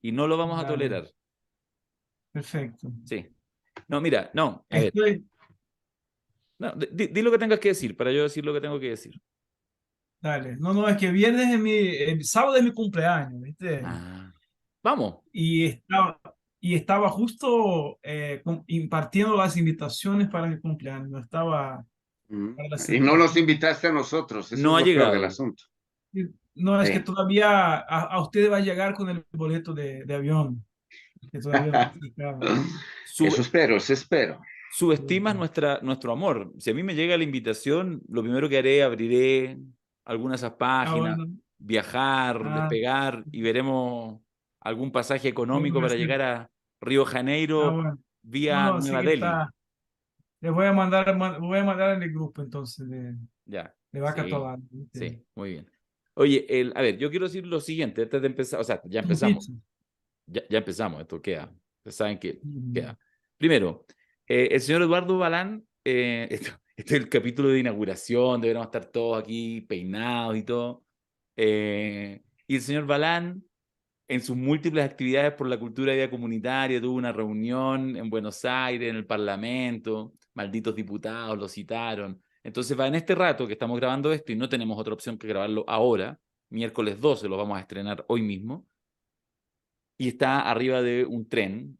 y no lo vamos a Dale, tolerar. perfecto. Sí. No, mira, no, a ver. Estoy, No, di lo que tengas que decir para yo decir lo que tengo que decir. dale. No, no, es que viernes es el sábado es mi cumpleaños, ¿viste? Ah, vamos. Y estaba, y estaba justo impartiendo las invitaciones para mi cumpleaños. No estaba para la Y no nos celebración. invitaste a nosotros, eso No es ha lo peor del llegado. asunto. No, es que Sí. todavía a usted va a llegar con el boleto de avión, que todavía no explicaba. Eso Sub- espero, eso espero. Subestimas nuestro amor. Si a mí me llega la invitación, lo primero que haré, abriré algunas de esas Ah, páginas, bueno. viajar, Ah, despegar y veremos algún pasaje económico bueno, para llegar a Río de ah, Janeiro bueno. No, vía no, sí Nueva que Delhi. está. Voy a mandar en el grupo entonces Ya, de Vaca sí, Atolada, ¿viste? sí, muy bien. Oye, a ver, yo quiero decir lo siguiente, antes de empezar, o sea, ya Tu empezamos, pizza. ya empezamos, esto queda, ustedes saben que Mm. queda. Primero, el señor Eduardo Balán, este es el capítulo de inauguración, deberíamos estar todos aquí peinados y todo. Y el señor Balán, en sus múltiples actividades por la cultura y vida comunitaria, tuvo una reunión en Buenos Aires, en el Parlamento, malditos diputados lo citaron. Entonces va en este rato que estamos grabando esto y no tenemos otra opción que grabarlo ahora, miércoles 12 lo vamos a estrenar hoy mismo, y está arriba de un tren,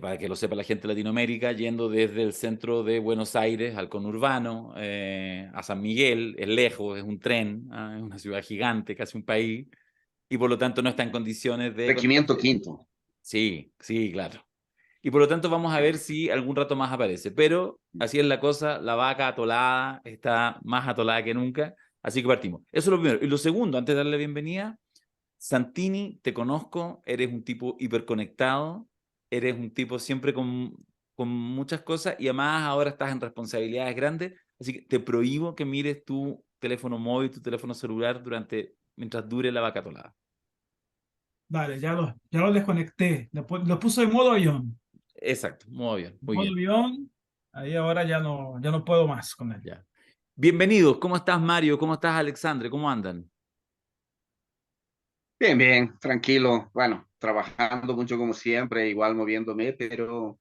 para que lo sepa la gente de Latinoamérica, yendo desde el centro de Buenos Aires al conurbano, a San Miguel, es lejos, es un tren, es una ciudad gigante, casi un país, y por lo tanto no está en condiciones de Regimiento contarse. quinto. Sí, sí, claro. Y por lo tanto vamos a ver si algún rato más aparece. Pero así es la cosa, la vaca atolada está más atolada que nunca, así que partimos. Eso es lo primero. Y lo segundo, antes de darle la bienvenida, Santini, te conozco, eres un tipo hiperconectado, eres un tipo siempre con muchas cosas y además ahora estás en responsabilidades grandes, así que te prohíbo que mires tu teléfono móvil, tu teléfono celular mientras dure la vaca atolada. Dale, ya lo desconecté. Lo puso en modo avión. Exacto, muy bien, muy Modo bien. avión. Ahí ahora ya no puedo más con él. Ya. Bienvenidos, ¿cómo estás Mario? ¿Cómo estás Alexandre? ¿Cómo andan? Bien, bien, tranquilo. Bueno, trabajando mucho como siempre, igual moviéndome, pero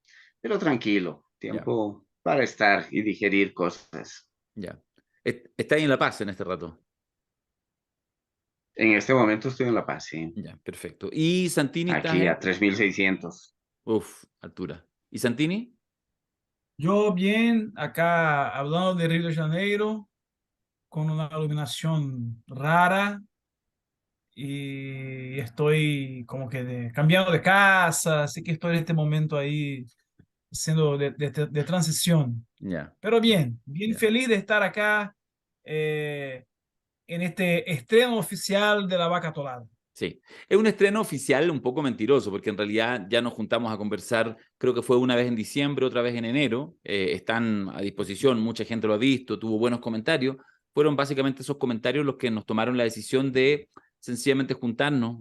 tranquilo. Ya, Tiempo para estar y digerir cosas. ya. Está ahí en La Paz en este rato. En este momento estoy en La Paz, sí. Ya, perfecto. ¿Y Santini estás Aquí en... a 3600. Uf, altura. ¿Y Santini? Yo bien, acá hablando de Río de Janeiro, con una iluminación rara y estoy como que cambiando de casa, así que estoy en este momento ahí siendo de transición. Ya, Pero bien, bien ya. feliz de estar acá eh, en este estreno oficial de La Vaca Atolada. Sí. Es un estreno oficial un poco mentiroso, porque en realidad ya nos juntamos a conversar, creo que fue una vez en diciembre, otra vez en enero. Están a disposición, mucha gente lo ha visto, tuvo buenos comentarios. Fueron básicamente esos comentarios los que nos tomaron la decisión de sencillamente juntarnos.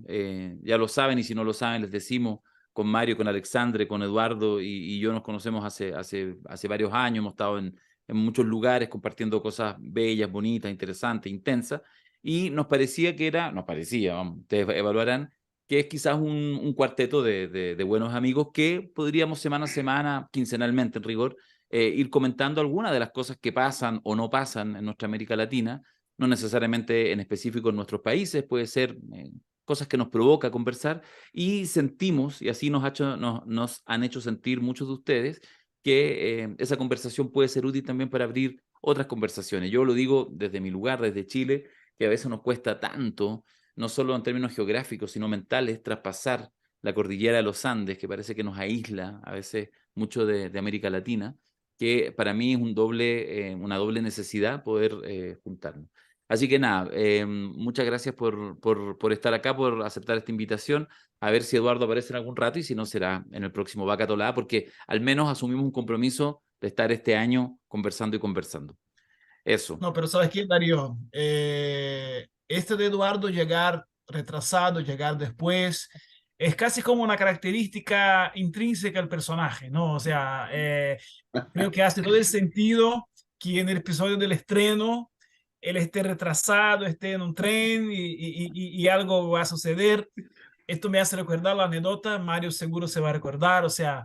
Ya lo saben, y si no lo saben, les decimos, con Mario, con Alexandre, con Eduardo y yo nos conocemos hace varios años, hemos estado en muchos lugares compartiendo cosas bellas, bonitas, interesantes, intensas. Y nos parecía que era, nos parecía, vamos, ustedes evaluarán, que es quizás un cuarteto de buenos amigos que podríamos semana a semana, quincenalmente en rigor, ir comentando algunas de las cosas que pasan o no pasan en nuestra América Latina, no necesariamente en específico en nuestros países, puede ser cosas que nos provoca conversar y sentimos, y así nos han hecho sentir muchos de ustedes, que esa conversación puede ser útil también para abrir otras conversaciones. Yo lo digo desde mi lugar, desde Chile, que a veces nos cuesta tanto, no solo en términos geográficos, sino mentales, traspasar la cordillera de los Andes, que parece que nos aísla a veces mucho de América Latina, que para mí es una doble necesidad poder juntarnos. Así que nada, muchas gracias por estar acá, por aceptar esta invitación. A ver si Eduardo aparece en algún rato y si no será en el próximo Vaca Atolada, porque al menos asumimos un compromiso de estar este año conversando y conversando. Eso. No, pero ¿sabes qué, Darío? Este de Eduardo llegar retrasado, llegar después, es casi como una característica intrínseca del personaje, ¿no? O sea, creo que hace todo el sentido que en el episodio del estreno él esté retrasado, esté en un tren y algo va a suceder. esto me hace recordar la anécdota, Mario seguro se va a recordar, o sea,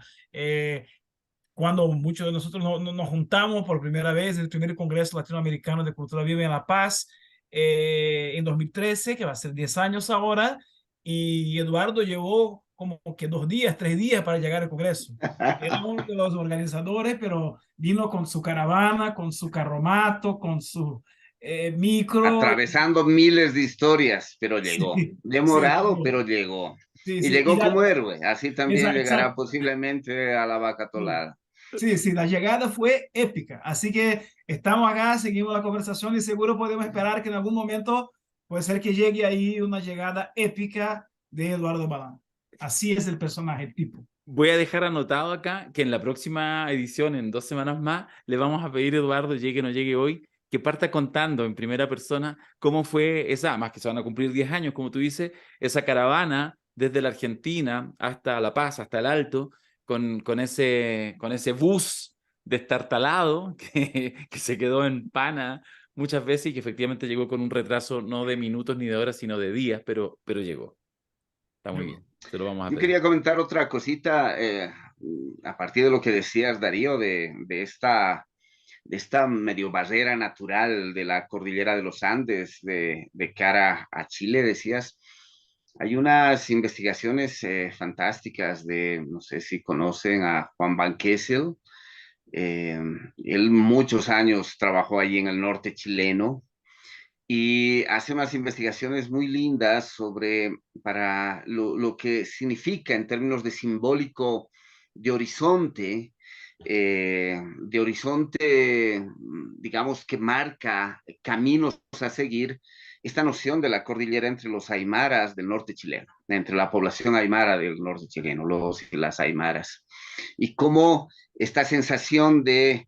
cuando muchos de nosotros nos juntamos por primera vez, el primer Congreso Latinoamericano de Cultura Viva en La Paz, en 2013, que va a ser 10 años ahora, y Eduardo llevó como que 2 días, 3 días para llegar al Congreso. Era uno de los organizadores, pero vino con su caravana, con su carromato, con su micro. Atravesando miles de historias, pero llegó. Sí, sí, Demorado, pero llegó. sí, Y sí. llegó como héroe. Así también llegará Exacto. posiblemente a la vaca atolada. Sí, sí, la llegada fue épica. Así que estamos acá, seguimos la conversación y seguro podemos esperar que en algún momento puede ser que llegue ahí una llegada épica de Eduardo Balán. Así es el personaje, el tipo. Voy a dejar anotado acá que en la próxima edición, en 2 semanas más, le vamos a pedir a Eduardo, llegue o no llegue hoy, que parta contando en primera persona cómo fue esa, más que se van a cumplir 10 años, como tú dices, esa caravana desde la Argentina hasta La Paz, hasta el Alto, con ese bus destartalado que se quedó en pana muchas veces y que efectivamente llegó con un retraso no de minutos ni de horas, sino de días, pero llegó. Está muy bien, se lo vamos a Yo pedir. quería comentar otra cosita a partir de lo que decías, Darío, de esta medio barrera natural de la cordillera de los Andes de cara a Chile, decías. Hay unas investigaciones fantásticas de, no sé si conocen a Juan Van Kessel. Eh, Él muchos años trabajó allí en el norte chileno y hace unas investigaciones muy lindas sobre para lo que significa en términos de simbólico de horizonte, digamos, que marca caminos a seguir, esta noción de la cordillera entre los aymaras del norte chileno, entre la población aymara del norte chileno, los y las aymaras, y cómo esta sensación de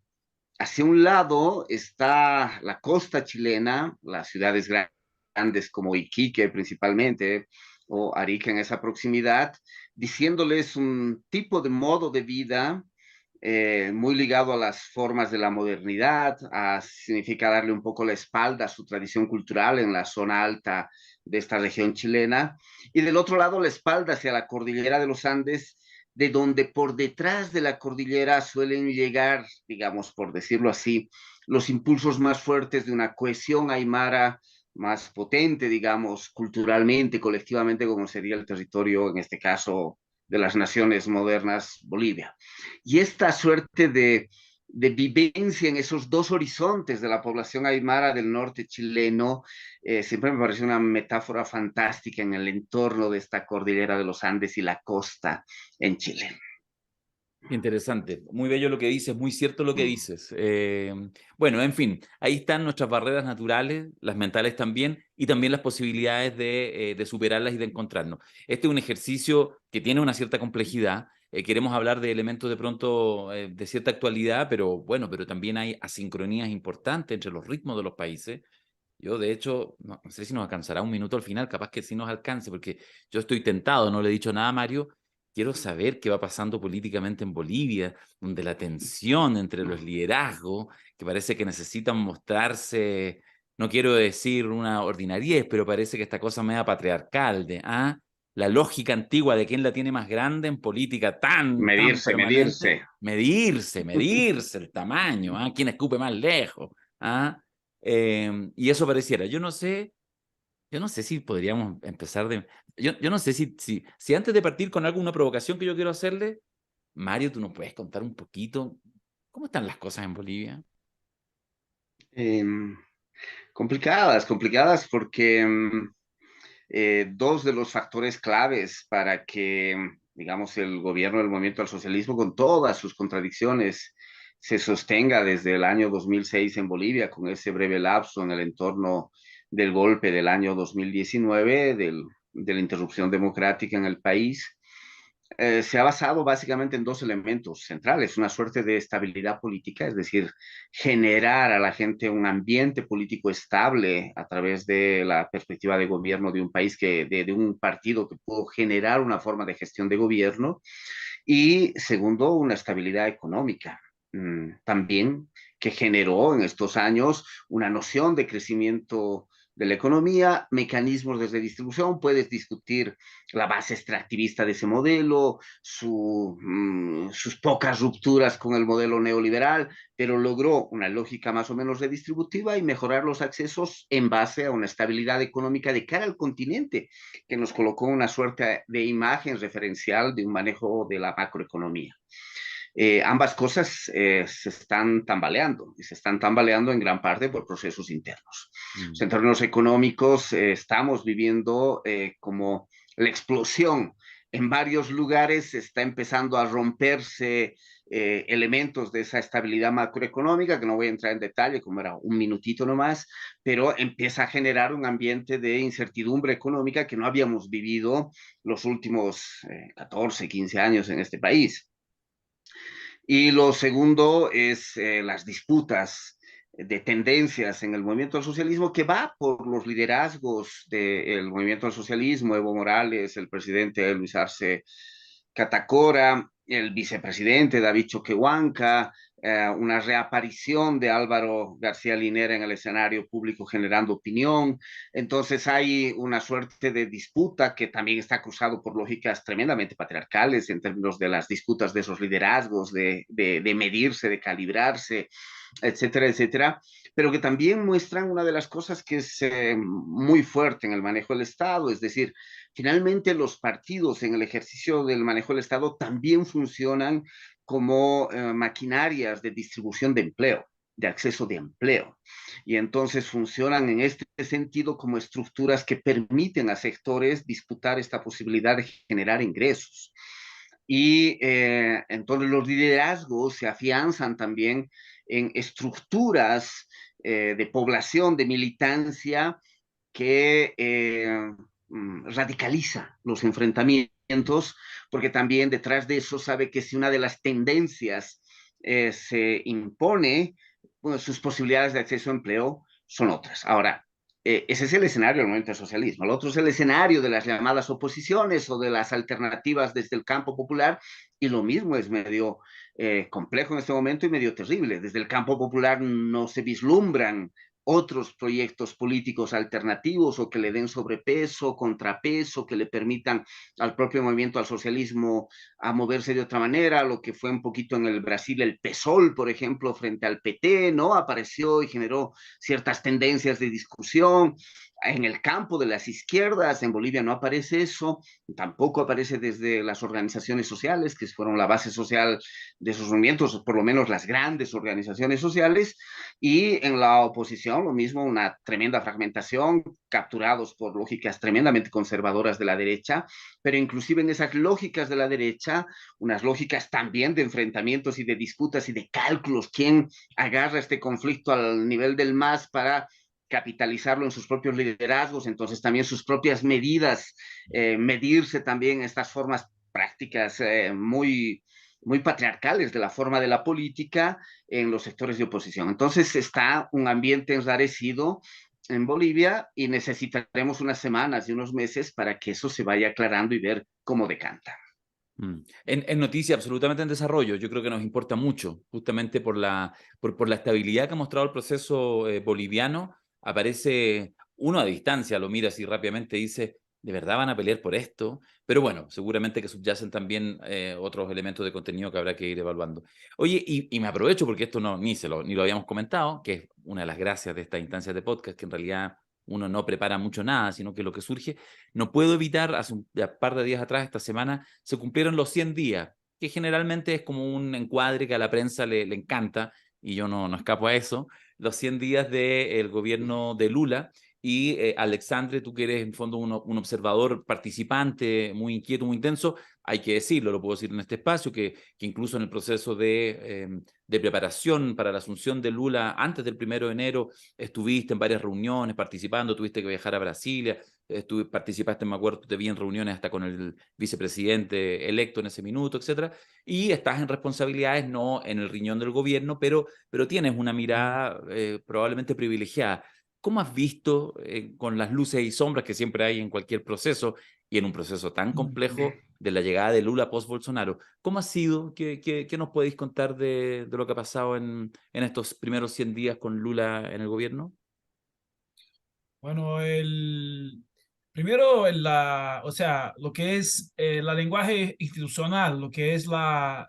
hacia un lado está la costa chilena, las ciudades grandes como Iquique principalmente, o Arica en esa proximidad, diciéndoles un tipo de modo de vida muy ligado a las formas de la modernidad, significa darle un poco la espalda a su tradición cultural en la zona alta de esta región chilena, y del otro lado la espalda hacia la cordillera de los Andes, de donde por detrás de la cordillera suelen llegar, digamos, por decirlo así, los impulsos más fuertes de una cohesión aymara más potente, digamos, culturalmente, colectivamente, como sería el territorio, en este caso, de las naciones modernas, Bolivia. Y esta suerte de vivencia en esos dos horizontes de la población aymara del norte chileno, siempre me parece una metáfora fantástica en el entorno de esta cordillera de los Andes y la costa en Chile. Interesante, muy bello lo que dices, muy cierto lo que dices. Bueno, en fin, ahí están nuestras barreras naturales, las mentales también, y también las posibilidades de superarlas y de encontrarnos. Este es un ejercicio que tiene una cierta complejidad. Queremos hablar de elementos de pronto de cierta actualidad, pero bueno, pero también hay asincronías importantes entre los ritmos de los países. Yo, de hecho, no sé si nos alcanzará un minuto al final, capaz que sí nos alcance, porque yo estoy tentado, no le he dicho nada a Mario. Quiero saber qué va pasando políticamente en Bolivia, donde la tensión entre los liderazgos, que parece que necesitan mostrarse, no quiero decir una ordinariez, pero parece que esta cosa media patriarcal de la lógica antigua de quién la tiene más grande en política tan Medirse, permanente, medirse. medirse el tamaño, quién escupe más lejos, ¿ah? Y eso pareciera. Yo no sé si podríamos empezar de. Yo no sé si antes de partir con alguna provocación que yo quiero hacerle, Mario, tú nos puedes contar un poquito cómo están las cosas en Bolivia. Eh, Complicadas, complicadas porque dos de los factores claves para que, digamos, el gobierno del movimiento al socialismo, con todas sus contradicciones, se sostenga desde el año 2006 en Bolivia, con ese breve lapso en el entorno del golpe del año 2019, de la interrupción democrática en el país, se ha basado básicamente en dos elementos centrales, una suerte de estabilidad política, es decir, generar a la gente un ambiente político estable a través de la perspectiva de gobierno de un país de un partido que pudo generar una forma de gestión de gobierno, y segundo, una estabilidad económica. También que generó en estos años una noción de crecimiento de la economía, mecanismos de redistribución, puedes discutir la base extractivista de ese modelo, sus pocas rupturas con el modelo neoliberal, pero logró una lógica más o menos redistributiva y mejorar los accesos en base a una estabilidad económica de cara al continente, que nos colocó una suerte de imagen referencial de un manejo de la macroeconomía. Ambas cosas se están tambaleando, y se están tambaleando en gran parte por procesos internos. En términos económicos, estamos viviendo como la explosión. En varios lugares se está empezando a romperse elementos de esa estabilidad macroeconómica, que no voy a entrar en detalle, como era un minutito nomás, pero empieza a generar un ambiente de incertidumbre económica que no habíamos vivido los últimos 14, 15 años en este país. Y lo segundo es las disputas de tendencias en el movimiento al socialismo, que va por los liderazgos del movimiento al socialismo: Evo Morales, el presidente Luis Arce Catacora, el vicepresidente David Choquehuanca, una reaparición de Álvaro García Linera en el escenario público generando opinión. Entonces hay una suerte de disputa que también está cruzado por lógicas tremendamente patriarcales en términos de las disputas de esos liderazgos, de medirse, de calibrarse, etcétera, etcétera, pero que también muestran una de las cosas que es muy fuerte en el manejo del Estado, es decir, finalmente los partidos en el ejercicio del manejo del Estado también funcionan como maquinarias de distribución de empleo, de acceso de empleo. Y entonces funcionan en este sentido como estructuras que permiten a sectores disputar esta posibilidad de generar ingresos. Y entonces los liderazgos se afianzan también en estructuras de población, de militancia, que radicaliza los enfrentamientos, porque también detrás de eso sabe que si una de las tendencias se impone, bueno, sus posibilidades de acceso a empleo son otras. Ahora, ese es el escenario del movimiento socialismo. El otro es el escenario de las llamadas oposiciones o de las alternativas desde el campo popular, y lo mismo es medio complejo en este momento y medio terrible. Desde el campo popular no se vislumbran otros proyectos políticos alternativos o que le den sobrepeso, contrapeso, que le permitan al propio movimiento al socialismo a moverse de otra manera, lo que fue un poquito en el Brasil el PSOL, por ejemplo, frente al PT, ¿no? Apareció y generó ciertas tendencias de discusión. En el campo de las izquierdas, en Bolivia no aparece eso, tampoco aparece desde las organizaciones sociales, que fueron la base social de esos movimientos, por lo menos las grandes organizaciones sociales, y en la oposición lo mismo, una tremenda fragmentación, capturados por lógicas tremendamente conservadoras de la derecha, pero inclusive en esas lógicas de la derecha, unas lógicas también de enfrentamientos y de disputas y de cálculos, quién agarra este conflicto al nivel del MAS para capitalizarlo en sus propios liderazgos, entonces también sus propias medidas, medirse también estas formas prácticas muy patriarcales de la forma de la política en los sectores de oposición. Entonces está un ambiente enrarecido en Bolivia y necesitaremos unas semanas y unos meses para que eso se vaya aclarando y ver cómo decanta. En noticia absolutamente en desarrollo, yo creo que nos importa mucho, justamente por la estabilidad que ha mostrado el proceso boliviano. Aparece uno a distancia, lo mira así rápidamente y dice, ¿de verdad van a pelear por esto? Pero bueno, seguramente que subyacen también otros elementos de contenido que habrá que ir evaluando. Oye, y me aprovecho porque esto ni lo habíamos comentado, que es una de las gracias de estas instancias de podcast, que en realidad uno no prepara mucho nada, sino que lo que surge. No puedo evitar, hace un par de días atrás, esta semana, se cumplieron los 100 días, que generalmente es como un encuadre que a la prensa le encanta, y yo no escapo a eso, los 100 días del gobierno de Lula. Y Alexandre, tú que eres en fondo un observador participante, muy inquieto, muy intenso, hay que decirlo, lo puedo decir en este espacio, que incluso en el proceso de preparación para la asunción de Lula antes del 1 de enero, estuviste en varias reuniones participando, tuviste que viajar a Brasilia, participaste, me acuerdo, te vi en reuniones hasta con el vicepresidente electo en ese minuto, etcétera, y estás en responsabilidades, no en el riñón del gobierno, pero tienes una mirada probablemente privilegiada. ¿Cómo has visto, con las luces y sombras que siempre hay en cualquier proceso, y en un proceso tan complejo de la llegada de Lula post-Bolsonaro, cómo ha sido? ¿Qué nos podéis contar de lo que ha pasado en estos primeros 100 días con Lula en el gobierno? Bueno, primero, o sea, lo que es la lenguaje institucional, lo que es la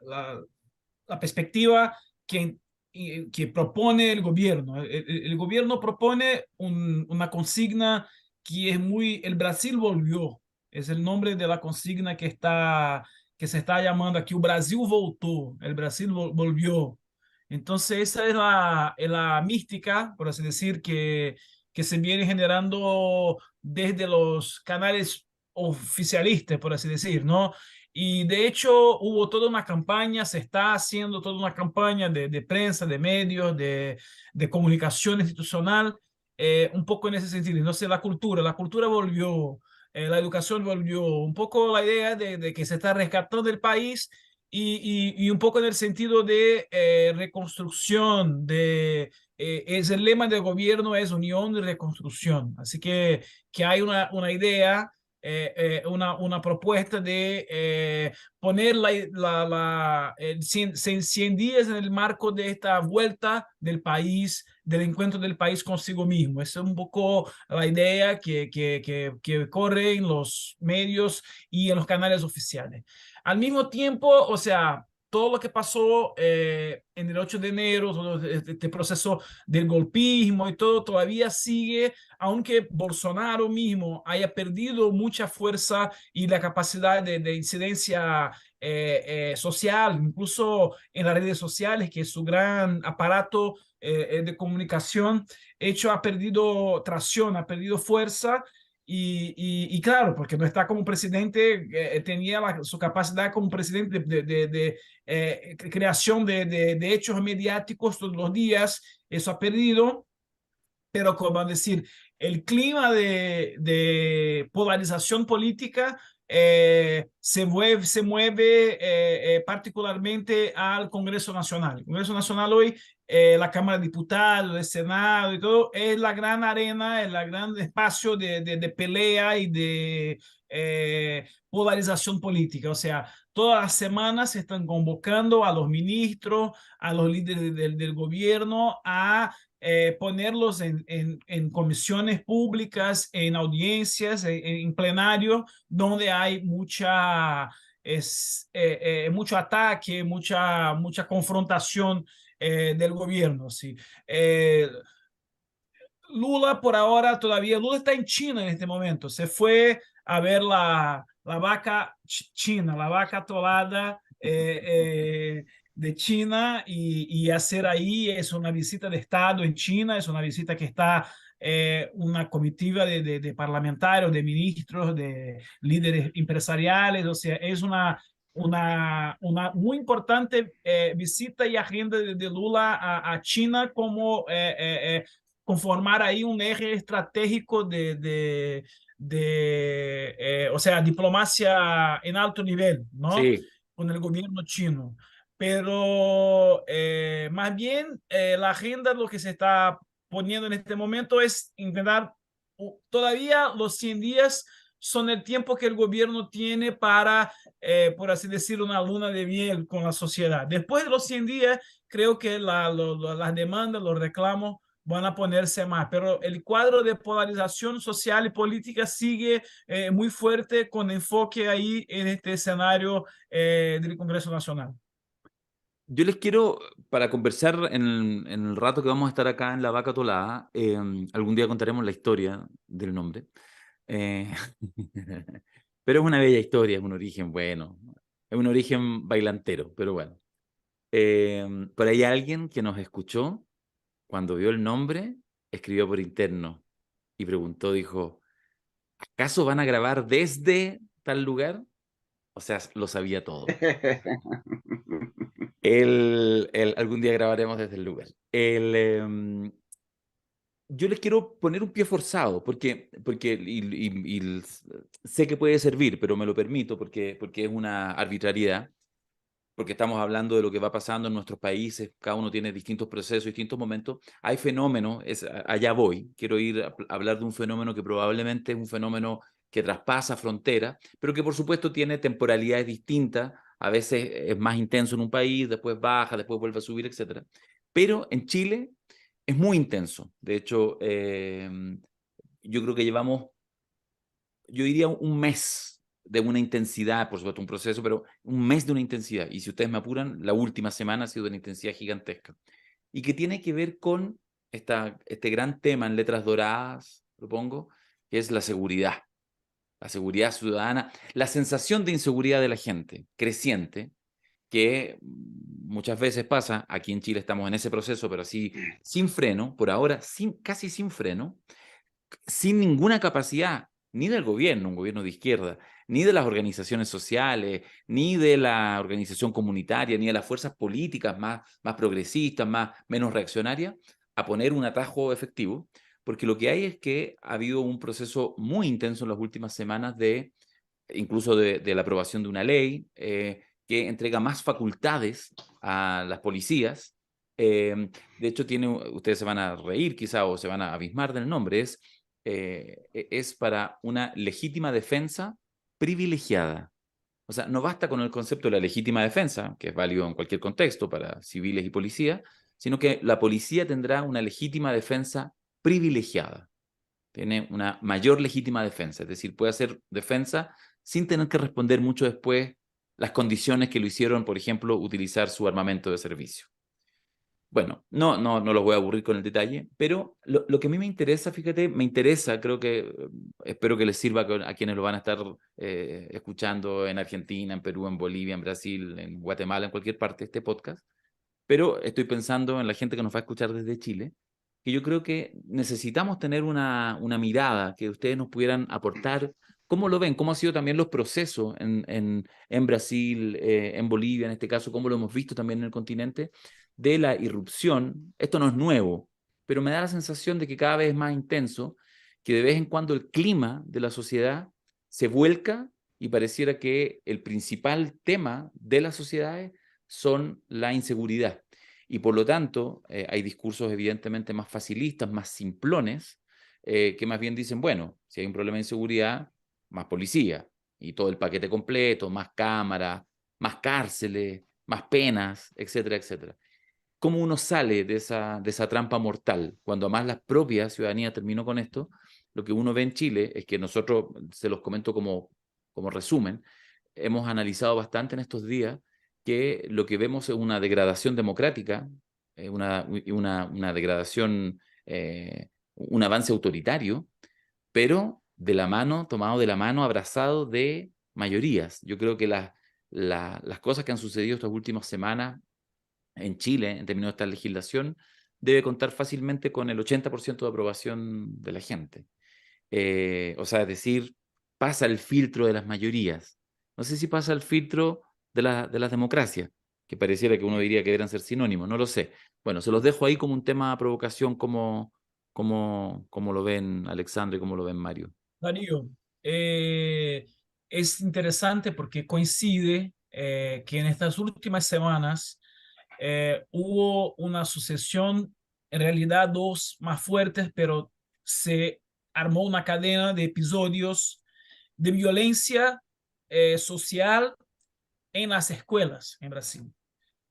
perspectiva que propone el gobierno. El gobierno propone una consigna que es muy, el Brasil volvió, es el nombre de la consigna que se está llamando aquí, o Brasil voltou, el Brasil volvió. Entonces esa es la mística, por así decir, que se viene generando desde los canales oficialistas, por así decir, ¿no? Y de hecho hubo toda una campaña, se está haciendo toda una campaña de prensa, de medios, de comunicación institucional, un poco en ese sentido. Entonces la cultura volvió, la educación volvió, un poco la idea de que se está rescatando el país y un poco en el sentido de reconstrucción, es el lema del gobierno es unión y reconstrucción. Así que hay una idea, una propuesta de poner 100 días en el marco de esta vuelta del país, del encuentro del país consigo mismo. Esa es un poco la idea que corre en los medios y en los canales oficiales. Al mismo tiempo, o sea, todo lo que pasó en el 8 de enero, todo este proceso del golpismo y todo, todavía sigue, aunque Bolsonaro mismo haya perdido mucha fuerza y la capacidad de incidencia social, incluso en las redes sociales, que es su gran aparato de comunicación, hecho ha perdido tracción, ha perdido fuerza. Y claro, porque no está como presidente, tenía su capacidad como presidente de creación de hechos mediáticos todos los días, eso ha perdido, pero como decir, el clima de polarización política se mueve particularmente al Congreso Nacional. El Congreso Nacional hoy, la Cámara de Diputados, el Senado y todo, es la gran arena, es el gran espacio de pelea y de polarización política. O sea, todas las semanas se están convocando a los ministros, a los líderes del gobierno a ponerlos en comisiones públicas, en audiencias, en plenario, donde hay mucho ataque, mucha confrontación del gobierno. ¿Sí? Lula por ahora todavía, Lula está en China en este momento, se fue a ver la vaca china, la vaca atolada de China y hacer ahí es una visita de Estado en China, es una visita que está una comitiva de parlamentarios, de ministros, de líderes empresariales, o sea, es una muy importante visita y agenda de Lula a China como conformar ahí un eje estratégico o sea, diplomacia en alto nivel, ¿no? Sí, Con el gobierno chino. Pero más bien la agenda, lo que se está poniendo en este momento es intentar, todavía los 100 días son el tiempo que el gobierno tiene para, por así decirlo, una luna de miel con la sociedad. Después de los 100 días, creo que las demandas, los reclamos van a ponerse más, pero el cuadro de polarización social y política sigue muy fuerte con enfoque ahí en este escenario del Congreso Nacional. yo les quiero, para conversar en el rato que vamos a estar acá en La Vaca Atolada, algún día contaremos la historia del nombre, eh, pero es una bella historia, es un origen bueno, es un origen bailantero, pero bueno. Por ahí alguien que nos escuchó, cuando vio el nombre, escribió por interno y preguntó, dijo, ¿acaso van a grabar desde tal lugar? O sea, lo sabía todo. Algún día grabaremos desde el lugar. Yo les quiero poner un pie forzado, porque sé que puede servir, pero me lo permito porque es una arbitrariedad, porque estamos hablando de lo que va pasando en nuestros países, cada uno tiene distintos procesos, distintos momentos. Hay fenómenos, allá voy, quiero ir a hablar de un fenómeno que probablemente es un fenómeno que traspasa fronteras, pero que por supuesto tiene temporalidades distintas, a veces es más intenso en un país, después baja, después vuelve a subir, etc. Pero en Chile es muy intenso. De hecho, yo creo que llevamos, yo diría un mes de una intensidad, por supuesto un proceso, pero un mes de una intensidad. Y si ustedes me apuran, la última semana ha sido de una intensidad gigantesca. Y que tiene que ver con este gran tema en letras doradas, propongo, que es la seguridad ciudadana, la sensación de inseguridad de la gente creciente, que muchas veces pasa, aquí en Chile estamos en ese proceso, pero así sin freno, por ahora casi sin freno, sin ninguna capacidad, ni del gobierno, un gobierno de izquierda, ni de las organizaciones sociales, ni de la organización comunitaria, ni de las fuerzas políticas más progresistas, menos reaccionarias, a poner un atajo efectivo, porque lo que hay es que ha habido un proceso muy intenso en las últimas semanas incluso de la aprobación de una ley que entrega más facultades a las policías. De hecho, ustedes se van a reír quizá o se van a abismar del nombre, es para una legítima defensa privilegiada. O sea, no basta con el concepto de la legítima defensa, que es válido en cualquier contexto para civiles y policías, sino que la policía tendrá una legítima defensa privilegiada. Tiene una mayor legítima defensa, es decir, puede hacer defensa sin tener que responder mucho después las condiciones que lo hicieron, por ejemplo, utilizar su armamento de servicio. Bueno, no los voy a aburrir con el detalle, pero lo que a mí me interesa, fíjate, creo que, espero que les sirva a quienes lo van a estar escuchando en Argentina, en Perú, en Bolivia, en Brasil, en Guatemala, en cualquier parte de este podcast, pero estoy pensando en la gente que nos va a escuchar desde Chile, que yo creo que necesitamos tener una mirada que ustedes nos pudieran aportar. ¿Cómo lo ven? ¿Cómo han sido también los procesos en Brasil, en Bolivia, en este caso? ¿Cómo lo hemos visto también en el continente? De la irrupción. Esto no es nuevo, pero me da la sensación de que cada vez es más intenso, que de vez en cuando el clima de la sociedad se vuelca y pareciera que el principal tema de las sociedades son la inseguridad. Y por lo tanto, hay discursos evidentemente más facilistas, más simplones, que más bien dicen, bueno, si hay un problema de inseguridad, más policía y todo el paquete completo, más cámaras, más cárceles, más penas, etcétera, etcétera. ¿Cómo uno sale de esa trampa mortal? Cuando además la propia ciudadanía terminó con esto, lo que uno ve en Chile es que nosotros, se los comento como resumen, hemos analizado bastante en estos días que lo que vemos es una degradación democrática, una degradación, un avance autoritario, pero tomado de la mano, abrazado de mayorías. Yo creo que las cosas que han sucedido estas últimas semanas en Chile, en términos de esta legislación, debe contar fácilmente con el 80% de aprobación de la gente. O sea, es decir, pasa el filtro de las mayorías. No sé si pasa el filtro de las democracias, que pareciera que uno diría que deberían ser sinónimos, no lo sé. Bueno, se los dejo ahí como un tema de provocación, como lo ven Alexandre, como lo ven Mario. Darío, es interesante porque coincide que en estas últimas semanas hubo una sucesión, en realidad dos más fuertes, pero se armó una cadena de episodios de violencia social en las escuelas en Brasil.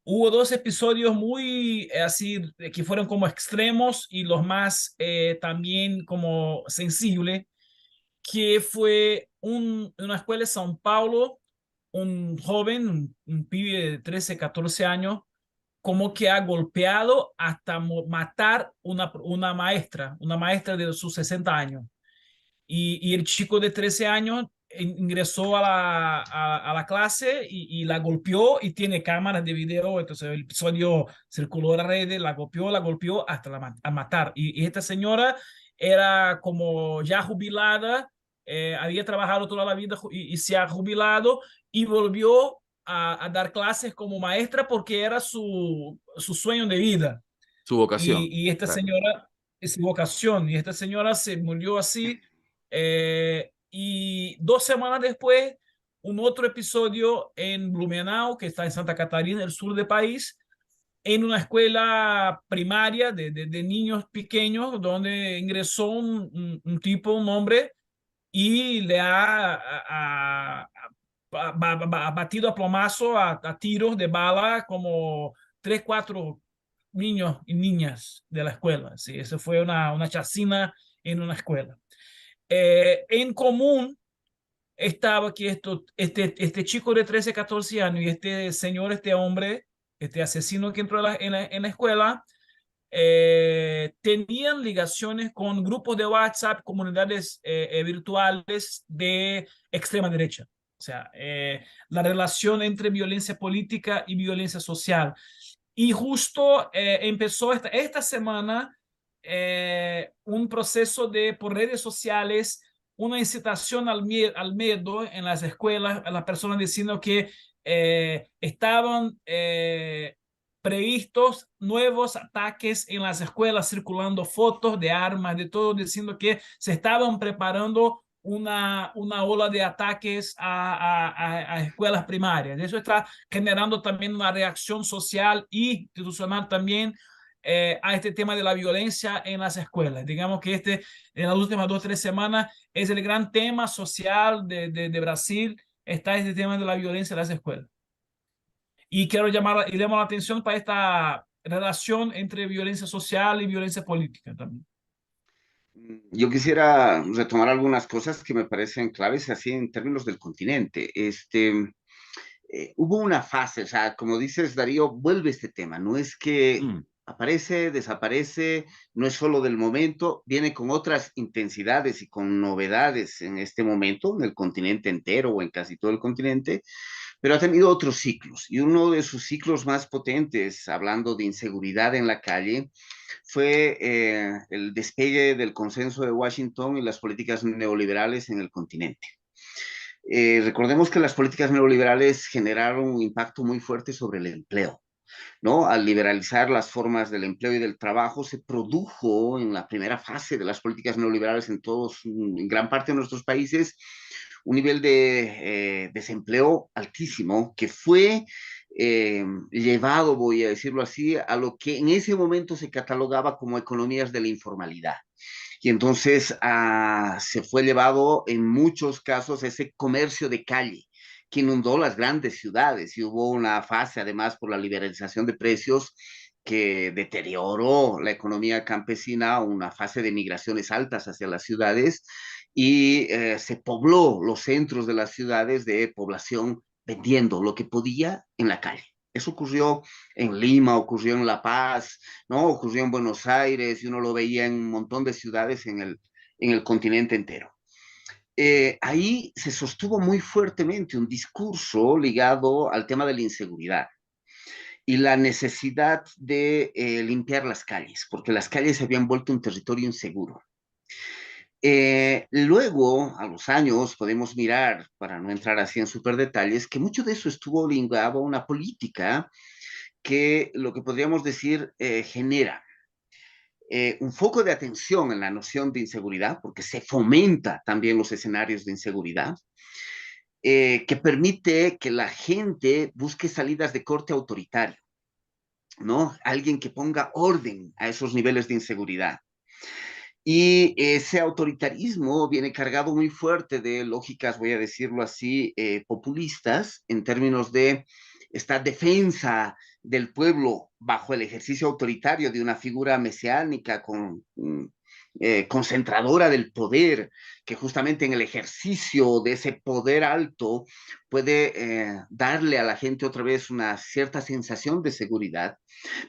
Hubo dos episodios muy así, que fueron como extremos y los más también como sensibles, que fue una escuela de São Paulo, un joven, un pibe de 13, 14 años, como que ha golpeado hasta matar una maestra de sus 60 años. Y el chico de 13 años ingresó a la clase y la golpeó y tiene cámaras de video. Entonces el episodio circuló en las redes, la golpeó hasta a matar. Y esta señora era como ya jubilada, había trabajado toda la vida y se ha jubilado y volvió a dar clases como maestra porque era su sueño de vida. Su vocación. Y esta Claro. señora, es su vocación, y esta señora se murió así. Y 2 semanas después, un otro episodio en Blumenau, que está en Santa Catarina, el sur del país, en una escuela primaria de niños pequeños, donde ingresó un tipo, un hombre, y le ha batido a plomazo, a tiros de bala, como 3, 4 niños y niñas de la escuela. Sí, eso fue una chacina en una escuela. En común estaba que este chico de 13, 14 años y este señor, este hombre, este asesino que entró en la escuela, tenían ligaciones con grupos de WhatsApp, comunidades virtuales de extrema derecha. O sea, la relación entre violencia política y violencia social. Y justo empezó esta semana un proceso de, por redes sociales, una incitación al miedo en las escuelas, a las personas diciendo que estaban previstos nuevos ataques en las escuelas, circulando fotos de armas, de todo, diciendo que se estaban preparando una ola de ataques a escuelas primarias. Eso está generando también una reacción social e institucional también a este tema de la violencia en las escuelas. Digamos que en las últimas 2 o 3 semanas, es el gran tema social de Brasil, está este tema de la violencia en las escuelas. Y quiero llamar y llamar la atención para esta relación entre violencia social y violencia política también. Yo quisiera retomar algunas cosas que me parecen claves así en términos del continente. Hubo una fase, o sea, como dices, Darío, vuelve este tema. No es que Mm. aparece, desaparece, no es solo del momento, viene con otras intensidades y con novedades en este momento, en el continente entero o en casi todo el continente, pero ha tenido otros ciclos. Y uno de sus ciclos más potentes, hablando de inseguridad en la calle, fue el despegue del consenso de Washington y las políticas neoliberales en el continente. Recordemos que las políticas neoliberales generaron un impacto muy fuerte sobre el empleo, ¿no? Al liberalizar las formas del empleo y del trabajo, se produjo en la primera fase de las políticas neoliberales en gran parte de nuestros países, un nivel de desempleo altísimo que fue llevado, voy a decirlo así, a lo que en ese momento se catalogaba como economías de la informalidad. Y entonces se fue llevado en muchos casos ese comercio de calle que inundó las grandes ciudades y hubo una fase además por la liberalización de precios que deterioró la economía campesina, una fase de migraciones altas hacia las ciudades y se pobló los centros de las ciudades de población vendiendo lo que podía en la calle. Eso ocurrió en Lima, ocurrió en La Paz, ¿no? Ocurrió en Buenos Aires y uno lo veía en un montón de ciudades en el continente entero. Ahí se sostuvo muy fuertemente un discurso ligado al tema de la inseguridad y la necesidad de limpiar las calles, porque las calles se habían vuelto un territorio inseguro. Luego, a los años, podemos mirar, para no entrar así en súper detalles, que mucho de eso estuvo ligado a una política que lo que podríamos decir genera un foco de atención en la noción de inseguridad, porque se fomenta también los escenarios de inseguridad, que permite que la gente busque salidas de corte autoritario, ¿no? Alguien que ponga orden a esos niveles de inseguridad. Y ese autoritarismo viene cargado muy fuerte de lógicas, voy a decirlo así, populistas, en términos de esta defensa del pueblo bajo el ejercicio autoritario de una figura mesiánica concentradora del poder, que justamente en el ejercicio de ese poder alto puede darle a la gente otra vez una cierta sensación de seguridad,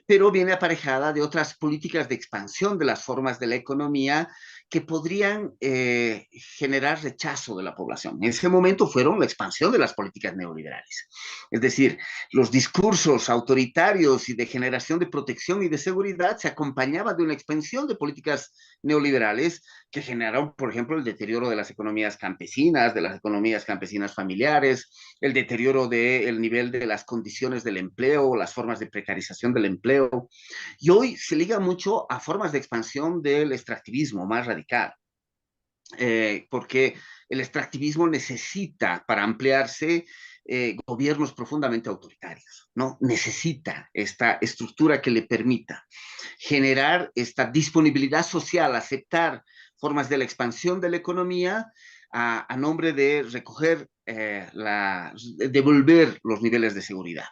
pero viene aparejada de otras políticas de expansión de las formas de la economía que podrían generar rechazo de la población. En ese momento fueron la expansión de las políticas neoliberales. Es decir, los discursos autoritarios y de generación de protección y de seguridad se acompañaban de una expansión de políticas neoliberales que generaron, por ejemplo, el deterioro de las economías campesinas familiares, el deterioro del nivel de las condiciones del empleo, las formas de precarización del empleo. Y hoy se liga mucho a formas de expansión del extractivismo más radical, porque el extractivismo necesita, para ampliarse, gobiernos profundamente autoritarios, ¿no? Necesita esta estructura que le permita generar esta disponibilidad social, aceptar formas de la expansión de la economía a nombre de recoger, devolver los niveles de seguridad.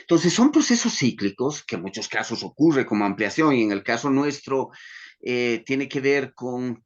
Entonces, son procesos cíclicos que en muchos casos ocurre como ampliación y en el caso nuestro tiene que ver con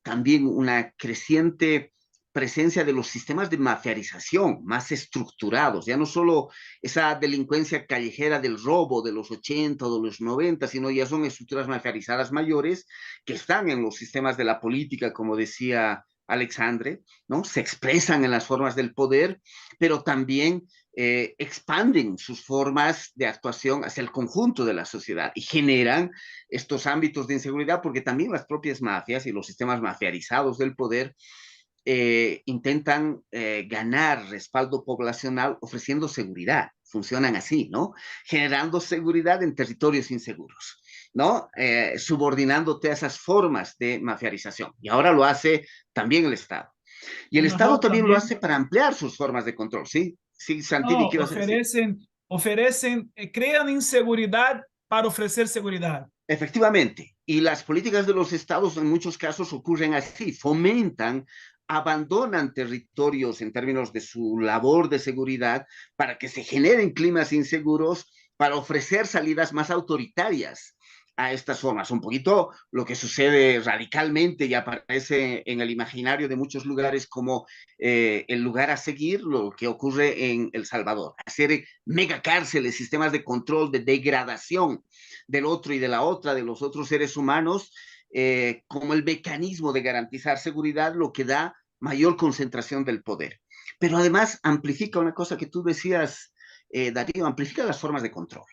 también una creciente presencia de los sistemas de mafiarización más estructurados, ya no solo esa delincuencia callejera del robo de los 80 o de los 90, sino ya son estructuras mafiarizadas mayores que están en los sistemas de la política, como decía Alexandre, ¿no? Se expresan en las formas del poder, pero también expanden sus formas de actuación hacia el conjunto de la sociedad y generan estos ámbitos de inseguridad, porque también las propias mafias y los sistemas mafiarizados del poder intentan ganar respaldo poblacional ofreciendo seguridad. Funcionan así, ¿no? Generando seguridad en territorios inseguros, ¿no? Subordinándote a esas formas de mafiarización. Y ahora lo hace también el Estado. Y el Estado Ajá, también lo también. hace para ampliar sus formas de control, ¿sí? Sí, Santini, No, ¿qué ibas a decir? crean inseguridad para ofrecer seguridad. Efectivamente, y las políticas de los estados en muchos casos ocurren así, fomentan, abandonan territorios en términos de su labor de seguridad para que se generen climas inseguros, para ofrecer salidas más autoritarias a estas formas. Un poquito lo que sucede radicalmente y aparece en el imaginario de muchos lugares como el lugar a seguir, lo que ocurre en El Salvador, hacer megacárceles, sistemas de control, de degradación del otro y de la otra, de los otros seres humanos, como el mecanismo de garantizar seguridad, lo que da mayor concentración del poder. Pero además amplifica una cosa que tú decías, Darío, amplifica las formas de control.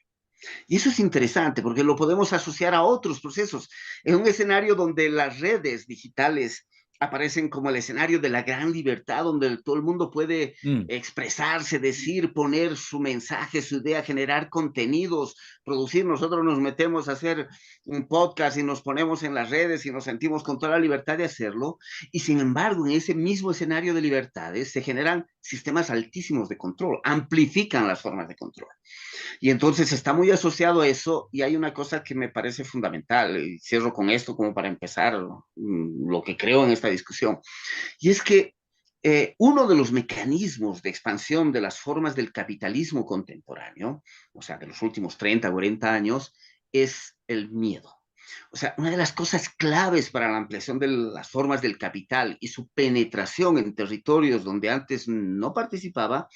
Y eso es interesante porque lo podemos asociar a otros procesos. En un escenario donde las redes digitales aparecen como el escenario de la gran libertad, donde todo el mundo puede expresarse, decir, poner su mensaje, su idea, generar contenidos, producir. Nosotros nos metemos a hacer un podcast y nos ponemos en las redes y nos sentimos con toda la libertad de hacerlo. Y sin embargo, en ese mismo escenario de libertades se generan sistemas altísimos de control, amplifican las formas de control. Y entonces está muy asociado a eso y hay una cosa que me parece fundamental, y cierro con esto como para empezar lo que creo en esta discusión, y es que uno de los mecanismos de expansión de las formas del capitalismo contemporáneo, o sea, de los últimos 30, 40 años, es el miedo. O sea, una de las cosas claves para la ampliación de las formas del capital y su penetración en territorios donde antes no participaba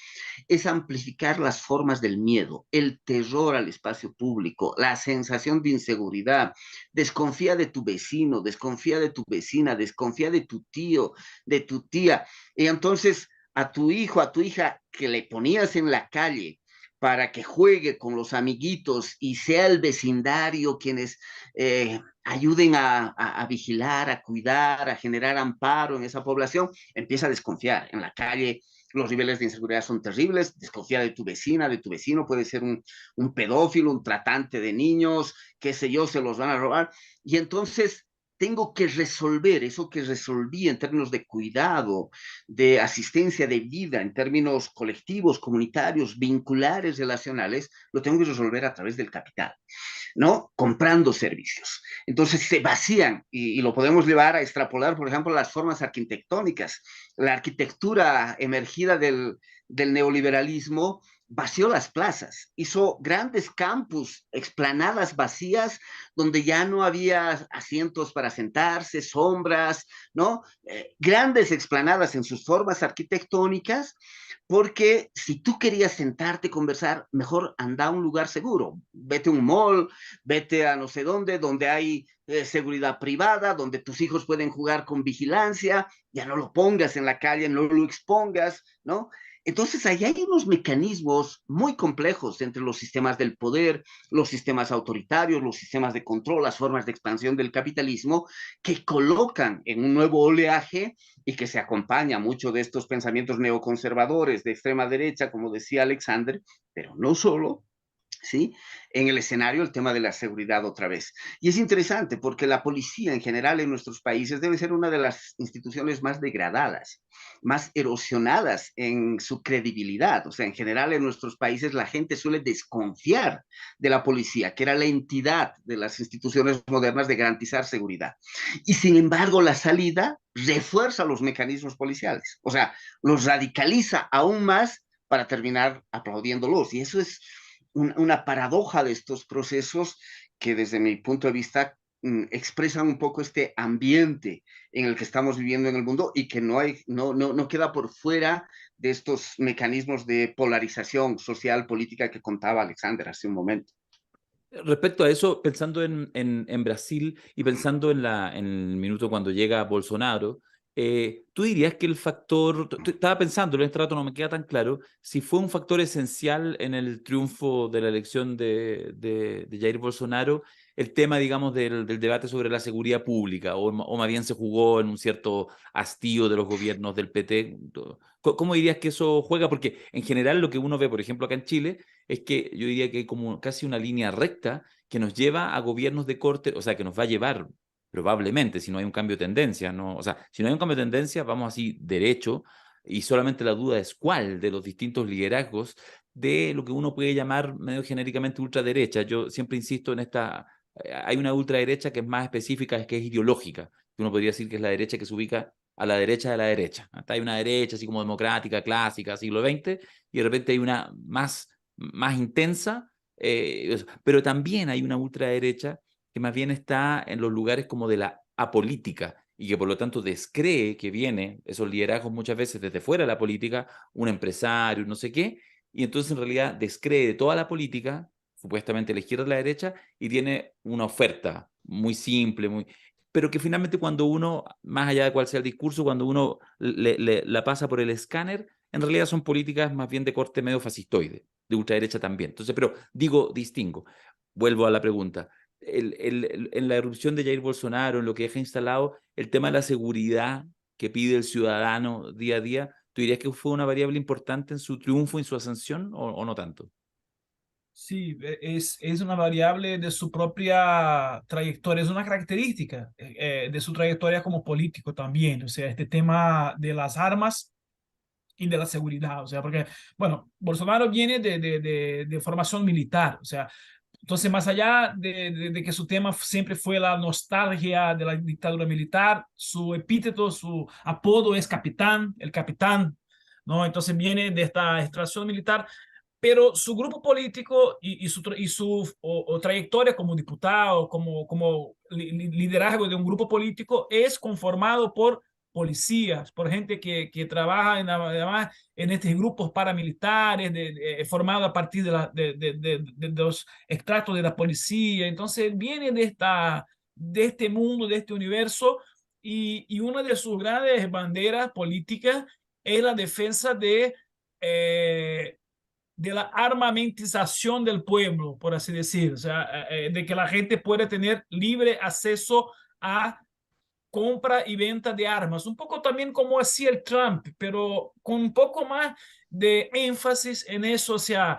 es amplificar las formas del miedo, el terror al espacio público, la sensación de inseguridad. Desconfía de tu vecino, desconfía de tu vecina, desconfía de tu tío, de tu tía. Y entonces a tu hijo, a tu hija que le ponías en la calle para que juegue con los amiguitos y sea el vecindario quienes ayuden a vigilar, a cuidar, a generar amparo en esa población, empieza a desconfiar. En la calle los niveles de inseguridad son terribles, desconfía de tu vecina, de tu vecino, puede ser un pedófilo, un tratante de niños, qué sé yo, se los van a robar. Y entonces tengo que resolver eso que resolví en términos de cuidado, de asistencia de vida, en términos colectivos, comunitarios, vinculares, relacionales, lo tengo que resolver a través del capital, ¿no? Comprando servicios. Entonces se vacían y lo podemos llevar a extrapolar, por ejemplo, las formas arquitectónicas. La arquitectura emergida del neoliberalismo vació las plazas, hizo grandes campus, explanadas vacías, donde ya no había asientos para sentarse, sombras, ¿no? Grandes explanadas en sus formas arquitectónicas, porque si tú querías sentarte, conversar, mejor anda a un lugar seguro, vete a un mall, vete a no sé dónde, donde hay seguridad privada, donde tus hijos pueden jugar con vigilancia, ya no lo pongas en la calle, no lo expongas, ¿no? Entonces, ahí hay unos mecanismos muy complejos entre los sistemas del poder, los sistemas autoritarios, los sistemas de control, las formas de expansión del capitalismo, que colocan en un nuevo oleaje y que se acompaña mucho de estos pensamientos neoconservadores de extrema derecha, como decía Alexander, pero no solo, ¿sí? En el escenario el tema de la seguridad otra vez. Y es interesante porque la policía en general en nuestros países debe ser una de las instituciones más degradadas, más erosionadas en su credibilidad. O sea, en general en nuestros países la gente suele desconfiar de la policía, que era la entidad de las instituciones modernas de garantizar seguridad. Y sin embargo, la salida refuerza los mecanismos policiales, o sea, los radicaliza aún más para terminar aplaudiéndolos. Y eso es una paradoja de estos procesos que desde mi punto de vista expresan un poco este ambiente en el que estamos viviendo en el mundo y que no queda por fuera de estos mecanismos de polarización social, política que contaba Alexander hace un momento. Respecto a eso, pensando en Brasil y pensando en el minuto cuando llega Bolsonaro, ¿tú dirías que el factor, estaba pensando en este rato, no me queda tan claro, si fue un factor esencial en el triunfo de la elección de Jair Bolsonaro, el tema, digamos, del debate sobre la seguridad pública, o más bien se jugó en un cierto hastío de los gobiernos del PT? ¿Cómo dirías que eso juega? Porque en general lo que uno ve, por ejemplo, acá en Chile, es que yo diría que hay como casi una línea recta que nos lleva a gobiernos de corte, o sea, que nos va a llevar probablemente, si no hay un cambio de tendencia, ¿no? O sea, si no hay un cambio de tendencia, vamos así derecho, y solamente la duda es cuál de los distintos liderazgos de lo que uno puede llamar medio genéricamente ultraderecha. Yo siempre insisto en esta, hay una ultraderecha que es más específica, que es ideológica, que uno podría decir que es la derecha que se ubica a la derecha de la derecha. Hasta hay una derecha así como democrática, clásica, siglo XX, y de repente hay una más intensa, pero también hay una ultraderecha que más bien está en los lugares como de la apolítica y que por lo tanto descree que viene esos liderazgos muchas veces desde fuera de la política, un empresario, no sé qué, y entonces en realidad descree de toda la política, supuestamente la izquierda y la derecha, y tiene una oferta muy simple, pero que finalmente cuando uno, más allá de cuál sea el discurso, cuando uno la pasa por el escáner, en realidad son políticas más bien de corte medio fascistoide, de ultraderecha también. Entonces, pero distingo. Vuelvo a la pregunta. En la erupción de Jair Bolsonaro, en lo que deja instalado, el tema de la seguridad que pide el ciudadano día a día, ¿tú dirías que fue una variable importante en su triunfo, en su ascensión, o no tanto? Sí, es una variable de su propia trayectoria, es una característica de su trayectoria como político también, o sea, este tema de las armas y de la seguridad, o sea, porque, bueno, Bolsonaro viene de formación militar, o sea, entonces más allá de que su tema siempre fue la nostalgia de la dictadura militar, su epíteto, su apodo es capitán, el capitán, ¿no? Entonces viene de esta extracción militar, pero su grupo político y su trayectoria como diputado, como liderazgo de un grupo político es conformado por policías, por gente que trabaja además en estos grupos paramilitares formados a partir de los extractos de la policía. Entonces viene de este mundo, de este universo, y una de sus grandes banderas políticas es la defensa eh, de la armamentización del pueblo, por así decir, o sea, de que la gente puede tener libre acceso a compra y venta de armas, un poco también como hacía el Trump, pero con un poco más de énfasis en eso, o sea,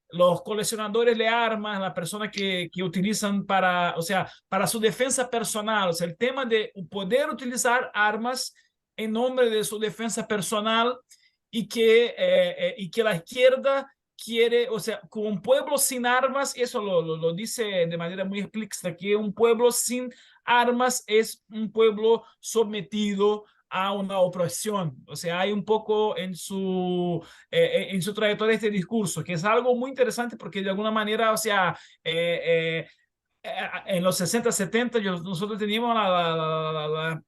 los coleccionadores de armas, las personas que utilizan para, o sea, para su defensa personal, o sea, el tema de poder utilizar armas en nombre de su defensa personal y que la izquierda quiere, o sea, con un pueblo sin armas, eso lo dice de manera muy explícita, que un pueblo sin armas es un pueblo sometido a una opresión. O sea, hay un poco en su trayectoria este discurso, que es algo muy interesante porque de alguna manera, o sea, en los 60, 70, nosotros teníamos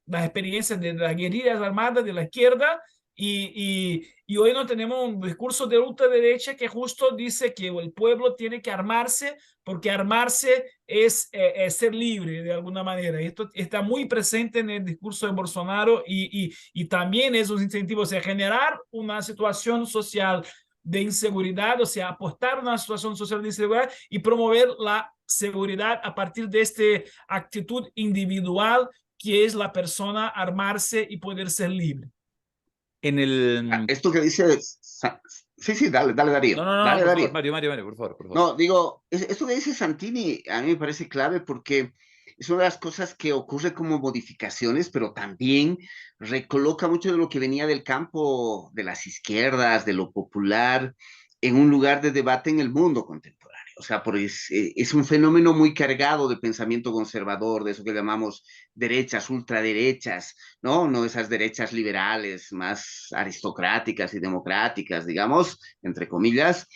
las experiencias de las guerrillas armadas de la izquierda y hoy no tenemos un discurso de ultraderecha que justo dice que el pueblo tiene que armarse porque armarse es ser libre de alguna manera. Y esto está muy presente en el discurso de Bolsonaro y también es un incentivo, o sea, generar una situación social de inseguridad, o sea, apostar a una situación social de inseguridad y promover la seguridad a partir de esta actitud individual que es la persona armarse y poder ser libre. En el... Esto que dice, sí, sí, dale, dale, No, Darío, no, no, no, dale, por favor, Darío. Mario, por favor, por favor. No, digo, esto que dice Santini a mí me parece clave porque es una de las cosas que ocurre como modificaciones, pero también recoloca mucho de lo que venía del campo de las izquierdas, de lo popular, en un lugar de debate en el mundo contemporáneo. O sea, es un fenómeno muy cargado de pensamiento conservador, de eso que llamamos derechas, ultraderechas, ¿no? No esas derechas liberales más aristocráticas y democráticas, digamos, entre comillas,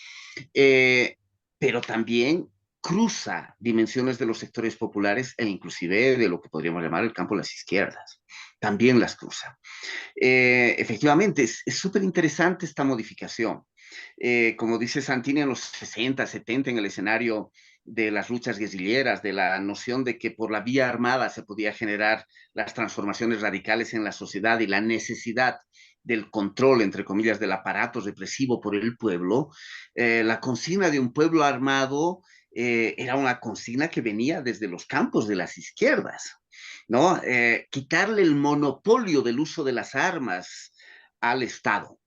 eh, pero también cruza dimensiones de los sectores populares e inclusive de lo que podríamos llamar el campo de las izquierdas. También las cruza. Efectivamente, es súper interesante esta modificación. Como dice Santini, en los 60, 70, en el escenario de las luchas guerrilleras, de la noción de que por la vía armada se podía generar las transformaciones radicales en la sociedad y la necesidad del control, entre comillas, del aparato represivo por el pueblo, la consigna de un pueblo armado era una consigna que venía desde los campos de las izquierdas, ¿no? Quitarle el monopolio del uso de las armas al Estado,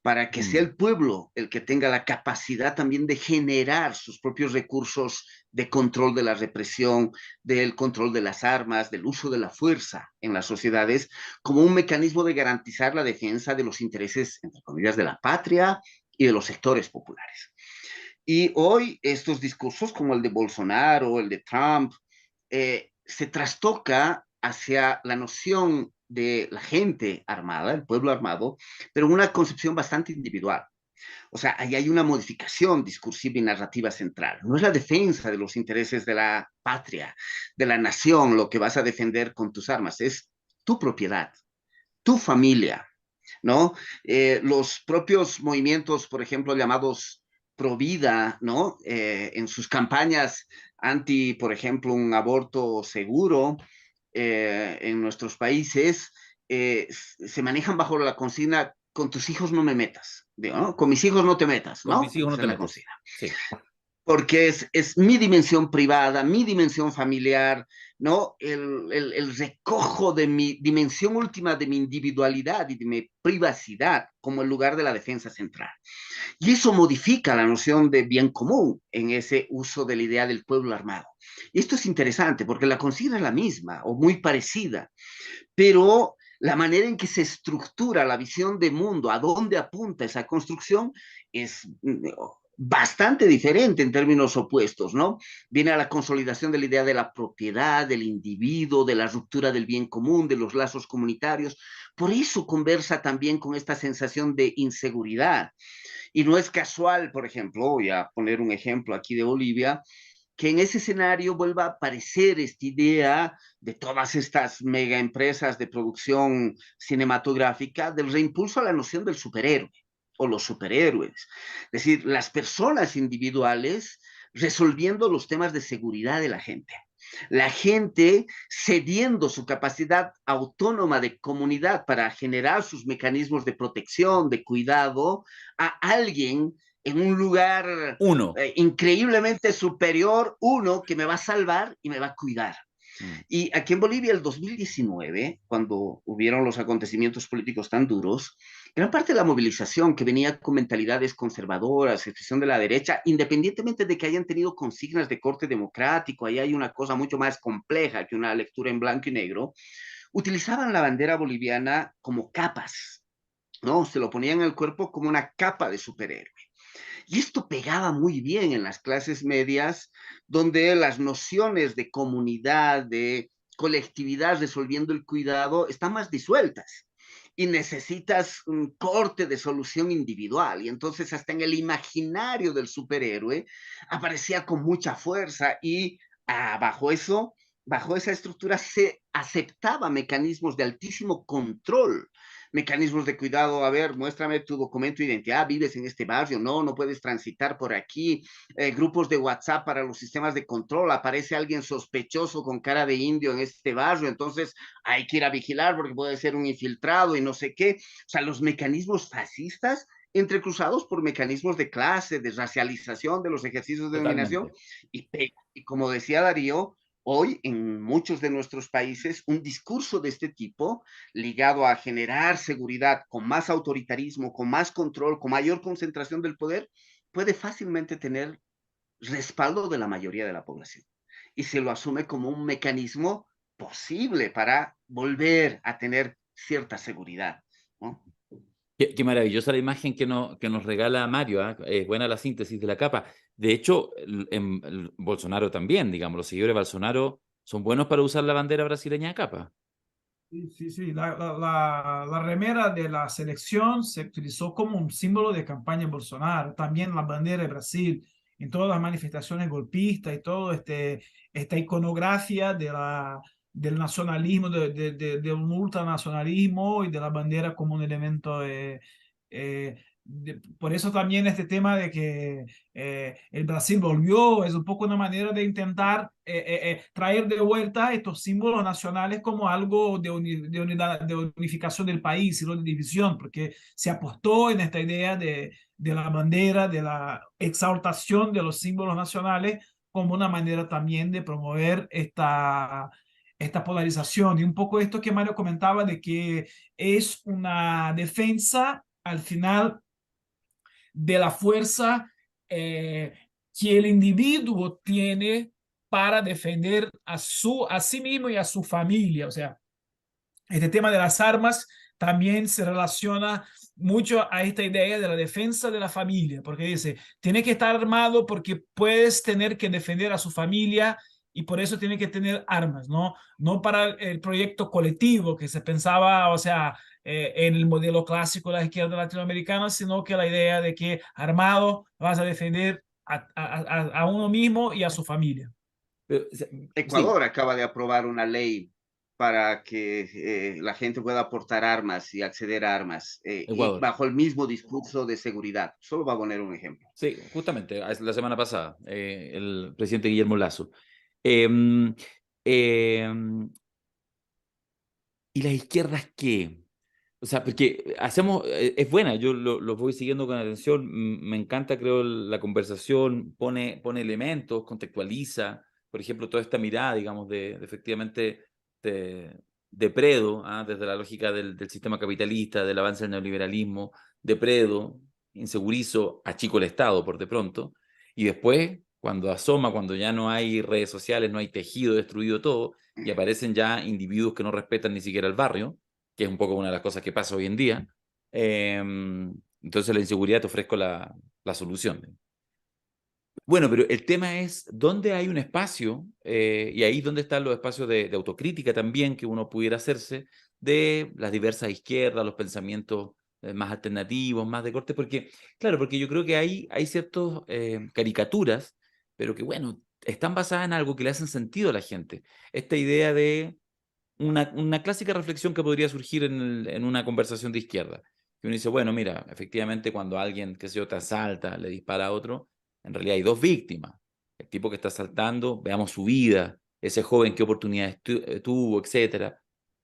para que sea el pueblo el que tenga la capacidad también de generar sus propios recursos de control de la represión, del control de las armas, del uso de la fuerza en las sociedades, como un mecanismo de garantizar la defensa de los intereses, entre comillas, de la patria y de los sectores populares. Y hoy estos discursos como el de Bolsonaro, el de Trump, se trastoca hacia la noción de la gente armada, el pueblo armado, pero una concepción bastante individual. O sea, ahí hay una modificación discursiva y narrativa central. No es la defensa de los intereses de la patria, de la nación, lo que vas a defender con tus armas, es tu propiedad, tu familia, ¿no? Los propios movimientos, por ejemplo, llamados pro vida, ¿no? En sus campañas anti, por ejemplo, un aborto seguro en nuestros países, se manejan bajo la consigna, con tus hijos no me metas, digo, ¿no? Con mis hijos no te metas, Con ¿no? mis hijos no Esa te es la metes. consigna. Sí. Porque es mi dimensión privada, mi dimensión familiar, ¿no? El recojo de mi dimensión última de mi individualidad y de mi privacidad como el lugar de la defensa central. Y eso modifica la noción de bien común en ese uso de la idea del pueblo armado. Y esto es interesante porque la consigna es la misma o muy parecida, pero la manera en que se estructura la visión de mundo, a dónde apunta esa construcción, es bastante diferente en términos opuestos, ¿no? Viene a la consolidación de la idea de la propiedad, del individuo, de la ruptura del bien común, de los lazos comunitarios. Por eso conversa también con esta sensación de inseguridad. Y no es casual, por ejemplo, voy a poner un ejemplo aquí de Bolivia, que en ese escenario vuelva a aparecer esta idea de todas estas mega empresas de producción cinematográfica del reimpulso a la noción del superhéroe o los superhéroes. Es decir, las personas individuales resolviendo los temas de seguridad de la gente. La gente cediendo su capacidad autónoma de comunidad para generar sus mecanismos de protección, de cuidado, a alguien en un lugar Uno. increíblemente superior, uno que me va a salvar y me va a cuidar. Y aquí en Bolivia, el 2019, cuando hubieron los acontecimientos políticos tan duros, gran parte de la movilización que venía con mentalidades conservadoras, expresión de la derecha, independientemente de que hayan tenido consignas de corte democrático, ahí hay una cosa mucho más compleja que una lectura en blanco y negro, utilizaban la bandera boliviana como capas, ¿no? Se lo ponían en el cuerpo como una capa de superhéroe. Y esto pegaba muy bien en las clases medias, donde las nociones de comunidad, de colectividad resolviendo el cuidado, están más disueltas y necesitas un corte de solución individual. Y entonces hasta en el imaginario del superhéroe aparecía con mucha fuerza y bajo eso, bajo esa estructura se aceptaba mecanismos de altísimo control, mecanismos de cuidado. A ver, muéstrame tu documento de identidad, vives en este barrio, no puedes transitar por aquí, grupos de WhatsApp para los sistemas de control, aparece alguien sospechoso con cara de indio en este barrio, entonces hay que ir a vigilar porque puede ser un infiltrado y no sé qué. O sea, los mecanismos fascistas entrecruzados por mecanismos de clase, de racialización de los ejercicios de dominación, y como decía Darío, hoy en muchos de nuestros países un discurso de este tipo, ligado a generar seguridad con más autoritarismo, con más control, con mayor concentración del poder, puede fácilmente tener respaldo de la mayoría de la población. Y se lo asume como un mecanismo posible para volver a tener cierta seguridad, ¿no? Qué maravillosa la imagen que nos regala Mario, ¿eh? Buena la síntesis de la capa. De hecho, en Bolsonaro también, digamos, los seguidores de Bolsonaro son buenos para usar la bandera brasileña de capa. Sí. La remera de la selección se utilizó como un símbolo de campaña en Bolsonaro, también la bandera de Brasil. en todas las manifestaciones golpistas y todo esta iconografía del nacionalismo, de un ultranacionalismo y de la bandera como un elemento por eso también este tema de que el Brasil volvió es un poco una manera de intentar traer de vuelta estos símbolos nacionales como algo de unidad, de unificación del país y no de división, porque se apostó en esta idea de la bandera, de la exaltación de los símbolos nacionales como una manera también de promover esta polarización. Y un poco esto que Mario comentaba de que es una defensa al final de la fuerza que el individuo tiene para defender a sí mismo y a su familia. O sea, este tema de las armas también se relaciona mucho a esta idea de la defensa de la familia, porque dice, tiene que estar armado porque puedes tener que defender a su familia y por eso tiene que tener armas, ¿no? No para el proyecto colectivo que se pensaba, o sea, en el modelo clásico de la izquierda latinoamericana, sino que la idea de que armado vas a defender a uno mismo y a su familia. Pero, sí, Ecuador acaba de aprobar una ley para que la gente pueda portar armas y acceder a armas, y Ecuador. bajo el mismo discurso de seguridad. Solo va a poner un ejemplo. Sí, justamente, la semana pasada, el presidente Guillermo Lasso. Em, em, ¿Y las izquierdas qué? O sea, porque hacemos, es buena, yo lo voy siguiendo con atención, me encanta, creo, la conversación, pone elementos, contextualiza, por ejemplo, toda esta mirada, digamos, de efectivamente depredo, desde la lógica del sistema capitalista, del avance del neoliberalismo, depredo, insegurizo, achico el Estado por de pronto, y después, cuando asoma, cuando ya no hay redes sociales, no hay tejido, destruido todo, y aparecen ya individuos que no respetan ni siquiera el barrio, que es un poco una de las cosas que pasa hoy en día. Entonces la inseguridad te ofrezco la solución. Bueno, pero el tema es dónde hay un espacio, y ahí es donde están los espacios de autocrítica también que uno pudiera hacerse de las diversas izquierdas, los pensamientos más alternativos, más de corte, porque, claro, porque yo creo que hay ciertas caricaturas, pero que, bueno, están basadas en algo que le hacen sentido a la gente. Esta idea de una clásica reflexión que podría surgir en una conversación de izquierda. Que uno dice, bueno, mira, efectivamente cuando alguien, que se yo, te asalta, le dispara a otro, en realidad hay dos víctimas. El tipo que está asaltando, veamos su vida, ese joven qué oportunidades tuvo, etcétera.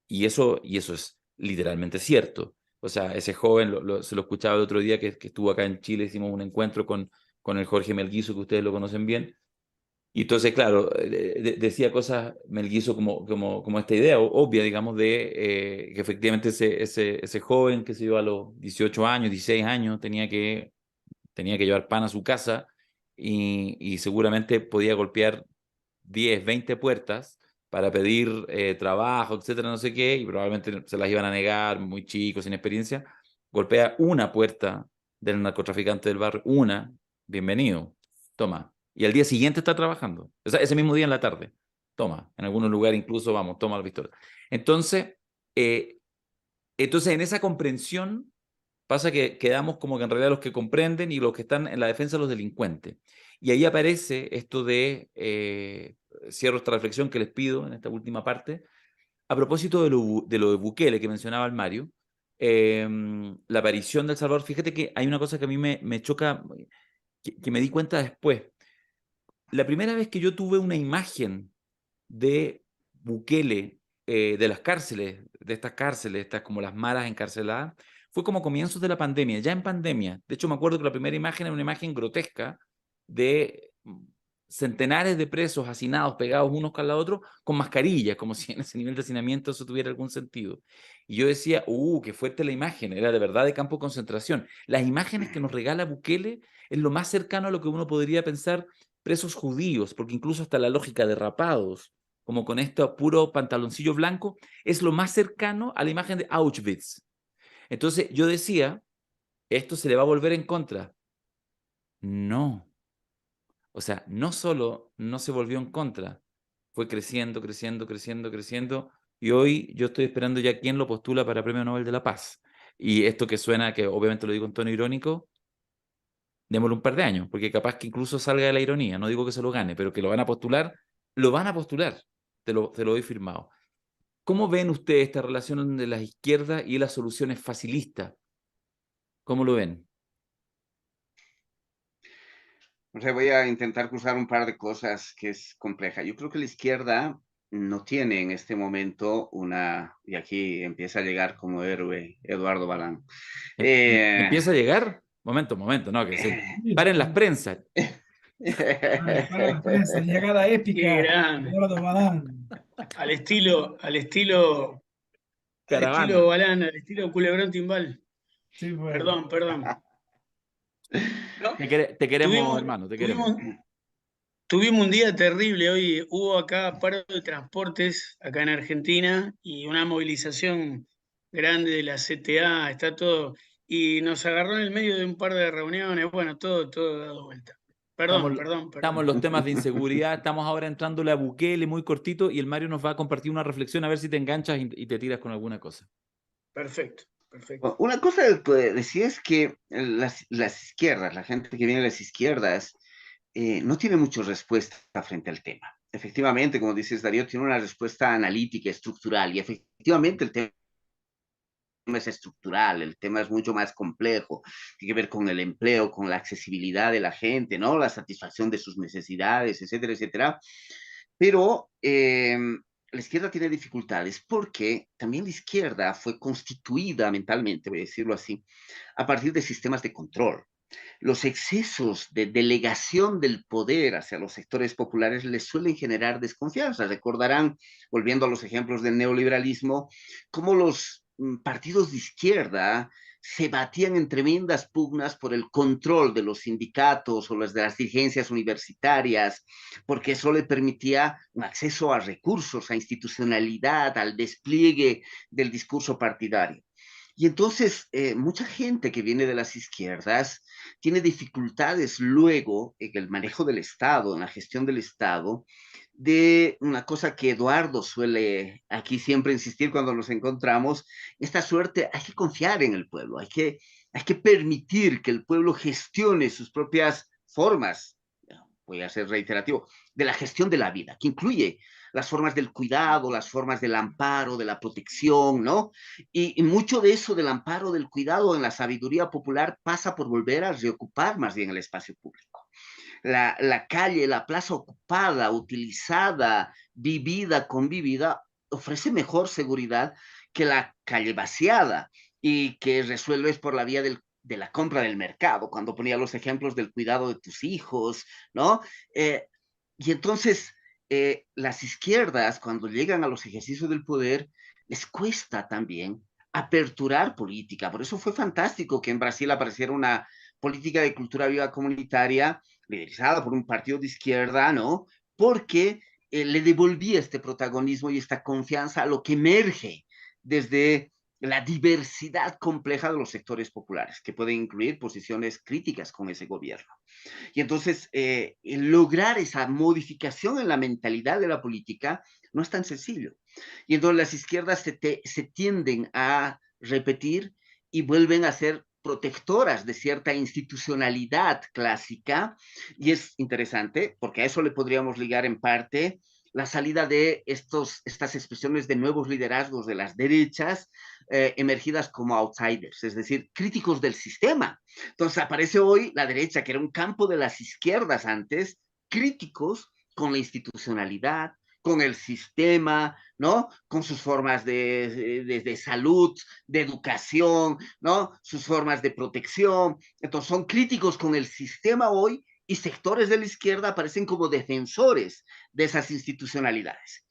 Y eso es literalmente cierto. O sea, ese joven, se lo escuchaba el otro día que estuvo acá en Chile, hicimos un encuentro con el Jorge Melguizo, que ustedes lo conocen bien, y entonces, claro, decía cosas, Melguizo, como esta idea obvia, digamos, de que efectivamente ese joven que se iba a los 18 años, 16 años, tenía que llevar pan a su casa y seguramente podía golpear 10, 20 puertas para pedir trabajo, etcétera, no sé qué, y probablemente se las iban a negar, muy chicos, sin experiencia. Golpea una puerta del narcotraficante del barrio, una, bienvenido, toma. Y al día siguiente está trabajando, o sea, ese mismo día en la tarde, toma. En algunos lugares incluso, vamos, toma la pistola. Entonces, eh, entonces en esa comprensión pasa que quedamos como que en realidad los que comprenden y los que están en la defensa de los delincuentes. Y ahí aparece esto cierro esta reflexión que les pido en esta última parte, a propósito de lo de Bukele que mencionaba el Mario, la aparición del Salvador. Fíjate que hay una cosa que a mí me choca, que me di cuenta después. La primera vez que yo tuve una imagen de Bukele, de las cárceles, de estas como las maras encarceladas, fue como comienzos de la pandemia, ya en pandemia. De hecho, me acuerdo que la primera imagen era una imagen grotesca de centenares de presos hacinados, pegados unos con la otro, con mascarillas, como si en ese nivel de hacinamiento eso tuviera algún sentido. Y yo decía, qué fuerte la imagen, era de verdad de campo de concentración. Las imágenes que nos regala Bukele es lo más cercano a lo que uno podría pensar presos judíos, porque incluso hasta la lógica de rapados, como con este puro pantaloncillo blanco, es lo más cercano a la imagen de Auschwitz. Entonces yo decía, esto se le va a volver en contra. No. O sea, no solo no se volvió en contra, fue creciendo, creciendo, creciendo, creciendo, y hoy yo estoy esperando ya quién lo postula para Premio Nobel de la Paz. Y esto que suena, que obviamente lo digo en tono irónico, Démosle un par de años, porque capaz que incluso salga de la ironía, no digo que se lo gane, pero que lo van a postular, te lo doy firmado. ¿Cómo ven ustedes esta relación de las izquierdas y las soluciones facilistas? ¿Cómo lo ven? O sea, voy a intentar cruzar un par de cosas que es compleja. Yo creo que la izquierda no tiene en este momento una, y aquí empieza a llegar como héroe Eduardo Balán. Eh, ¿Empieza a llegar? Momento, no, que se paren las prensas. Para la prensa, llegada Qué épica, grande. Eduardo Badán. Al estilo Caravana. Balán, al estilo Culebrón Timbal. Sí, pues. Perdón. No, Te queremos, tuvimos, hermano, te queremos. tuvimos, tuvimos un día terrible hoy. Hubo acá paro de transportes acá en Argentina y una movilización grande de la CTA, está todo. Y nos agarró en el medio de un par de reuniones. Bueno, todo dado vuelta. Estamos, estamos en Perdón. los temas de inseguridad, estamos ahora entrándole a Bukele muy cortito y el Mario nos va a compartir una reflexión a ver si te enganchas y te tiras con alguna cosa. Perfecto. Una cosa que decía es que las izquierdas, la gente que viene de las izquierdas, no tiene mucha respuesta frente al tema. Efectivamente, como dices Darío, tiene una respuesta analítica, estructural, y efectivamente el tema es estructural, el tema es mucho más complejo, tiene que ver con el empleo, con la accesibilidad de la gente, ¿no? La satisfacción de sus necesidades, etcétera, etcétera. Pero la izquierda tiene dificultades porque también la izquierda fue constituida mentalmente, voy a decirlo así, a partir de sistemas de control. Los excesos de delegación del poder hacia los sectores populares les suelen generar desconfianza. Recordarán, volviendo a los ejemplos del neoliberalismo, cómo los partidos de izquierda se batían en tremendas pugnas por el control de los sindicatos o las de las dirigencias universitarias, porque eso le permitía un acceso a recursos, a institucionalidad, al despliegue del discurso partidario. Y entonces, mucha gente que viene de las izquierdas tiene dificultades luego en el manejo del Estado, en la gestión del Estado, de una cosa que Eduardo suele aquí siempre insistir cuando nos encontramos, esta suerte, hay que confiar en el pueblo, hay que permitir que el pueblo gestione sus propias formas, voy a ser reiterativo, de la gestión de la vida, que incluye las formas del cuidado, las formas del amparo, de la protección, ¿no? Y mucho de eso del amparo, del cuidado en la sabiduría popular pasa por volver a reocupar más bien el espacio público. La calle, la plaza ocupada, utilizada, vivida, convivida, ofrece mejor seguridad que la calle vaciada y que resuelves por la vía de la compra del mercado, cuando ponía los ejemplos del cuidado de tus hijos, ¿no? Y entonces, las izquierdas, cuando llegan a los ejercicios del poder, les cuesta también aperturar política. Por eso fue fantástico que en Brasil apareciera una política de cultura viva comunitaria liderizada por un partido de izquierda, ¿no? Porque le devolvía este protagonismo y esta confianza a lo que emerge desde la diversidad compleja de los sectores populares, que pueden incluir posiciones críticas con ese gobierno. Y entonces, lograr esa modificación en la mentalidad de la política no es tan sencillo. Y entonces las izquierdas se tienden a repetir y vuelven a ser protectoras de cierta institucionalidad clásica. Y es interesante, porque a eso le podríamos ligar en parte la salida de estas expresiones de nuevos liderazgos de las derechas, emergidas como outsiders, es decir, críticos del sistema. Entonces aparece hoy la derecha, que era un campo de las izquierdas antes, críticos con la institucionalidad, con el sistema, ¿no? Con sus formas de salud, de educación, ¿no? Sus formas de protección. Entonces son críticos con el sistema hoy y sectores de la izquierda aparecen como defensores de esas institucionalidades.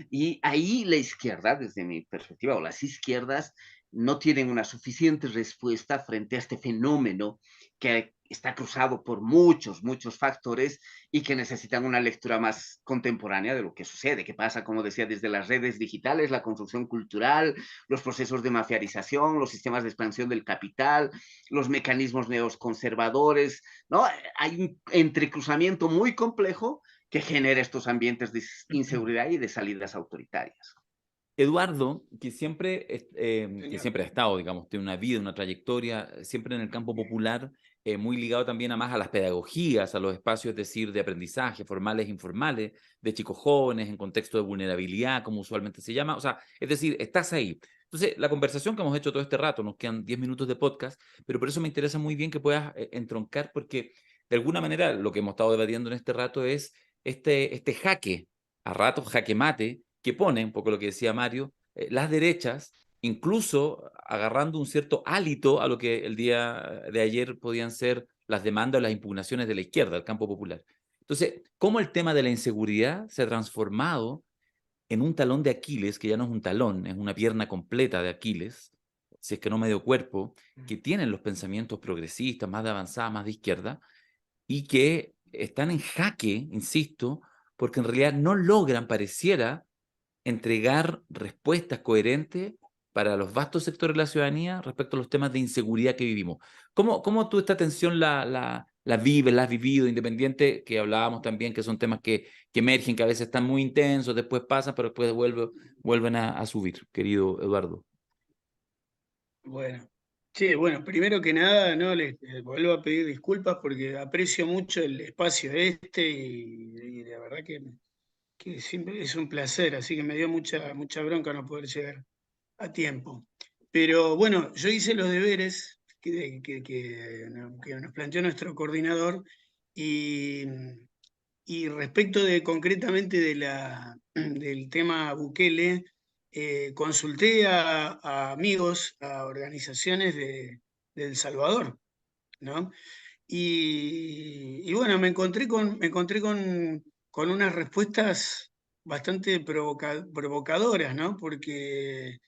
Y ahí la izquierda, desde mi perspectiva, o las izquierdas, no tienen una suficiente respuesta frente a este fenómeno que está cruzado por muchos factores y que necesitan una lectura más contemporánea de lo que sucede, que pasa, como decía, desde las redes digitales, la construcción cultural, los procesos de mafiarización, los sistemas de expansión del capital, los mecanismos neoconservadores, ¿no? Hay un entrecruzamiento muy complejo que genera estos ambientes de inseguridad y de salidas autoritarias. Eduardo, que que Señor. siempre ha estado, digamos, tiene una vida, una trayectoria, siempre en el campo popular, muy ligado también a más a las pedagogías, a los espacios, es decir, de aprendizaje, formales e informales, de chicos jóvenes, en contexto de vulnerabilidad, como usualmente se llama. O sea, es decir, estás ahí. Entonces, la conversación que hemos hecho todo este rato, nos quedan 10 minutos de podcast, pero por eso me interesa muy bien que puedas entroncar, porque de alguna manera lo que hemos estado debatiendo en este rato es este jaque, a ratos jaque mate, que pone, un poco lo que decía Mario, las derechas, incluso agarrando un cierto hálito a lo que el día de ayer podían ser las demandas o las impugnaciones de la izquierda, del campo popular. Entonces, ¿cómo el tema de la inseguridad se ha transformado en un talón de Aquiles, que ya no es un talón, es una pierna completa de Aquiles, si es que no medio cuerpo, que tienen los pensamientos progresistas, más de avanzada, más de izquierda, y que están en jaque, insisto, porque en realidad no logran, pareciera, entregar respuestas coherentes para los vastos sectores de la ciudadanía respecto a los temas de inseguridad que vivimos. ¿Cómo tú esta tensión la vives, la has vivido, independiente, que hablábamos también, que son temas que emergen, que a veces están muy intensos, después pasan, pero después vuelven a subir, querido Eduardo? Bueno, sí, bueno, primero que nada, no les vuelvo a pedir disculpas porque aprecio mucho el espacio este y la verdad que siempre es un placer, así que me dio mucha bronca no poder llegar a tiempo. Pero bueno, yo hice los deberes que nos planteó nuestro coordinador y, y respecto de concretamente del tema Bukele, consulté a amigos, a organizaciones de El Salvador, ¿no? Y bueno, me encontré con unas respuestas bastante provocadoras, ¿no? Porque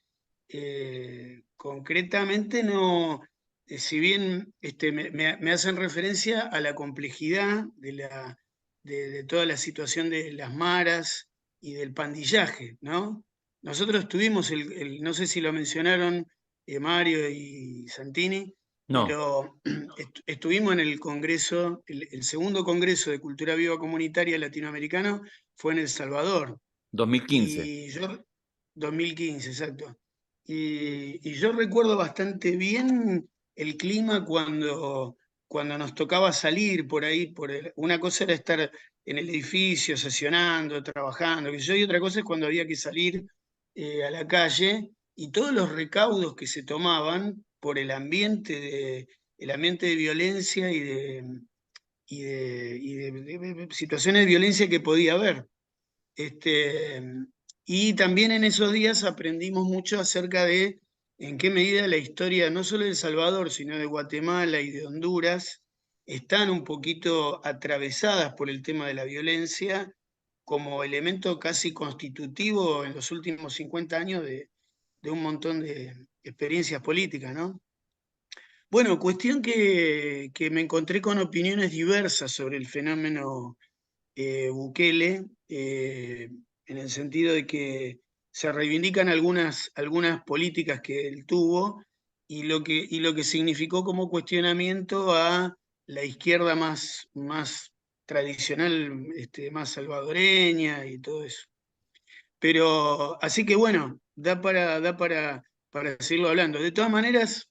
concretamente no, si bien me hacen referencia a la complejidad de toda la situación de las maras y del pandillaje, ¿no? Nosotros tuvimos no sé si lo mencionaron Mario y Santini, No, pero estuvimos en el Congreso, el segundo Congreso de Cultura Viva Comunitaria Latinoamericano fue en El Salvador. 2015. Y yo, 2015, exacto. Y yo recuerdo bastante bien el clima cuando nos tocaba salir por ahí. Una cosa era estar en el edificio, sesionando, trabajando, que yo, y otra cosa es cuando había que salir a la calle y todos los recaudos que se tomaban por el ambiente de violencia y de situaciones de violencia que podía haber. Este, y también en esos días aprendimos mucho acerca de en qué medida la historia, no solo de El Salvador, sino de Guatemala y de Honduras, están un poquito atravesadas por el tema de la violencia como elemento casi constitutivo en los últimos 50 años de un montón de experiencias políticas, ¿no? Bueno, cuestión que me encontré con opiniones diversas sobre el fenómeno Bukele, en el sentido de que se reivindican algunas políticas que él tuvo y lo que significó como cuestionamiento a la izquierda más tradicional, más salvadoreña y todo eso. Pero así que bueno, da para seguirlo hablando. De todas maneras,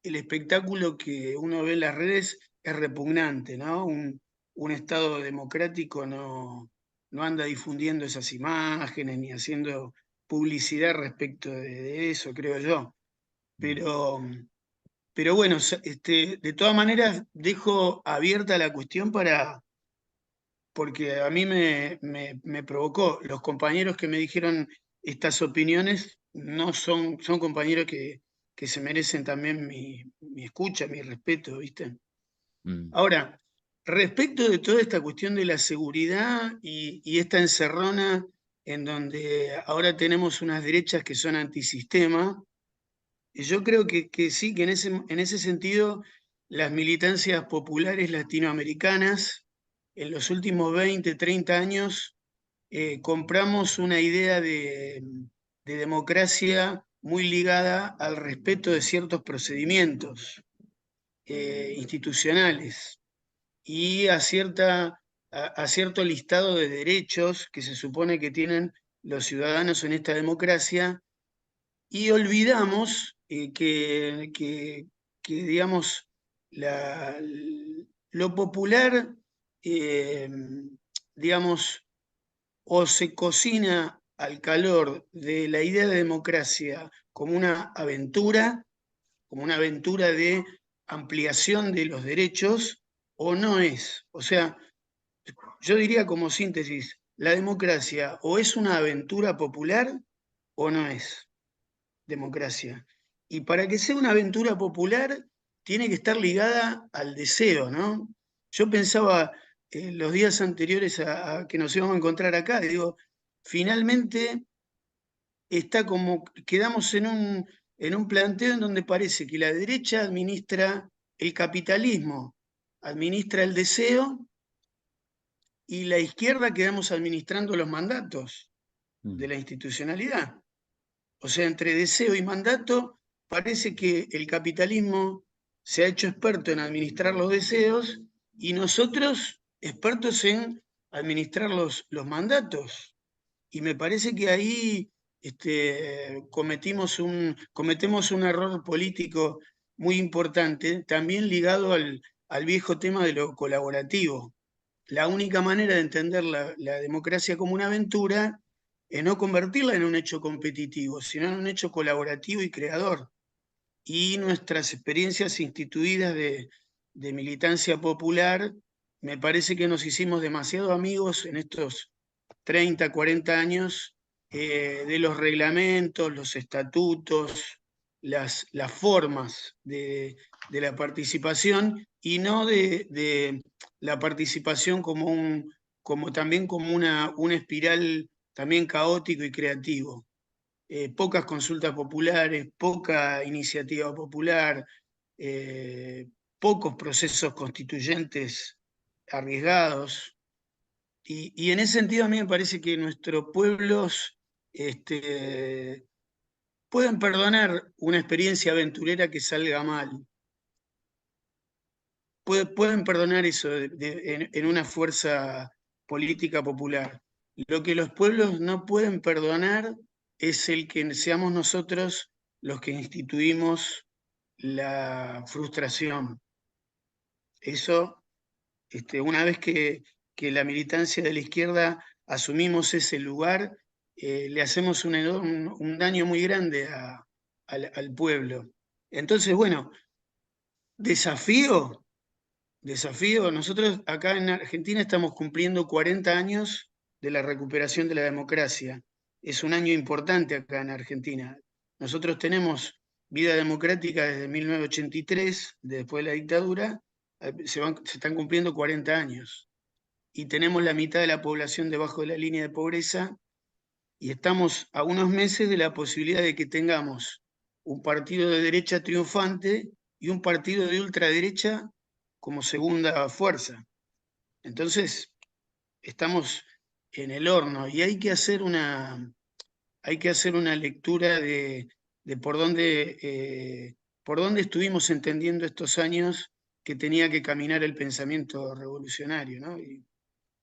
el espectáculo que uno ve en las redes es repugnante, ¿no? Un Estado democrático no anda difundiendo esas imágenes ni haciendo publicidad respecto de eso, creo yo. Pero, pero bueno, de todas maneras dejo abierta la cuestión porque a mí me provocó. Los compañeros que me dijeron estas opiniones no son compañeros que se merecen también mi escucha, mi respeto, ¿viste? Mm. Ahora, respecto de toda esta cuestión de la seguridad y esta encerrona en donde ahora tenemos unas derechas que son antisistema, yo creo que sí, que en ese sentido las militancias populares latinoamericanas en los últimos 20, 30 años compramos una idea de democracia muy ligada al respeto de ciertos procedimientos institucionales y a cierto listado de derechos que se supone que tienen los ciudadanos en esta democracia y olvidamos digamos, lo popular, digamos, o se cocina al calor de la idea de democracia como una aventura de ampliación de los derechos, o no es. O sea, yo diría como síntesis, la democracia o es una aventura popular o no es democracia. Y para que sea una aventura popular, tiene que estar ligada al deseo, ¿no? Yo pensaba los días anteriores a que nos íbamos a encontrar acá, digo, finalmente está como, quedamos en un planteo en donde parece que la derecha administra el capitalismo, administra el deseo, y la izquierda quedamos administrando los mandatos de la institucionalidad. O sea, entre deseo y mandato, parece que el capitalismo se ha hecho experto en administrar los deseos y nosotros expertos en administrar los mandatos. Y me parece que ahí cometemos un error político muy importante, también ligado al viejo tema de lo colaborativo. La única manera de entender la democracia como una aventura es no convertirla en un hecho competitivo, sino en un hecho colaborativo y creador. Y nuestras experiencias instituidas de militancia popular, me parece que nos hicimos demasiado amigos en estos 30, 40 años de los reglamentos, los estatutos, las formas de la participación, y no de la participación como también como una espiral también caótico y creativo. Pocas consultas populares, poca iniciativa popular, pocos procesos constituyentes arriesgados. Y en ese sentido a mí me parece que nuestros pueblos pueden perdonar una experiencia aventurera que salga mal. Pueden perdonar eso en una fuerza política popular. Lo que los pueblos no pueden perdonar es el que seamos nosotros los que instituimos la frustración. Eso, una vez que la militancia de la izquierda asumimos ese lugar, le hacemos un daño muy grande al pueblo. Entonces, bueno, desafío. Nosotros acá en Argentina estamos cumpliendo 40 años de la recuperación de la democracia. Es un año importante acá en Argentina. Nosotros tenemos vida democrática desde 1983, después de la dictadura, se están cumpliendo 40 años. Y tenemos la mitad de la población debajo de la línea de pobreza, y estamos a unos meses de la posibilidad de que tengamos un partido de derecha triunfante y un partido de ultraderecha como segunda fuerza. Entonces, estamos en el horno y hay que hacer una lectura de por dónde estuvimos entendiendo estos años que tenía que caminar el pensamiento revolucionario, ¿no?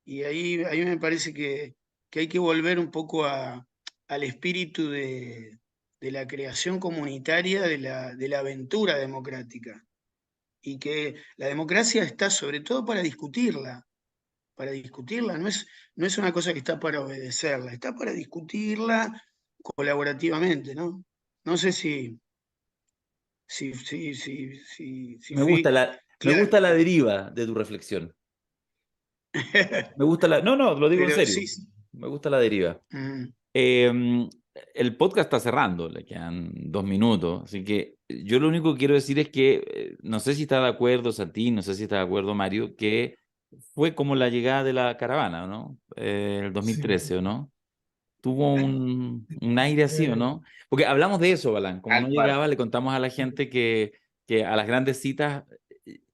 Y ahí me parece que hay que volver un poco al espíritu de la creación comunitaria, de la aventura democrática. Y que la democracia está sobre todo para discutirla, no es una cosa que está para obedecerla, está para discutirla colaborativamente, ¿no? No sé si Me fui gusta me claro. gusta la deriva de tu reflexión. Me gusta no, lo digo en Pero serio. sí. Me gusta la deriva. Mm. El podcast está cerrando, le quedan 2 minutos, así que yo lo único que quiero decir es que no sé si está de acuerdo Santi, no sé si está de acuerdo Mario, que fue como la llegada de la caravana, ¿no? El Sí. 2013, ¿o no? Tuvo un aire así, ¿o no? Porque hablamos de eso, Balán, como no Tal cual. llegaba, le contamos a la gente que a las grandes citas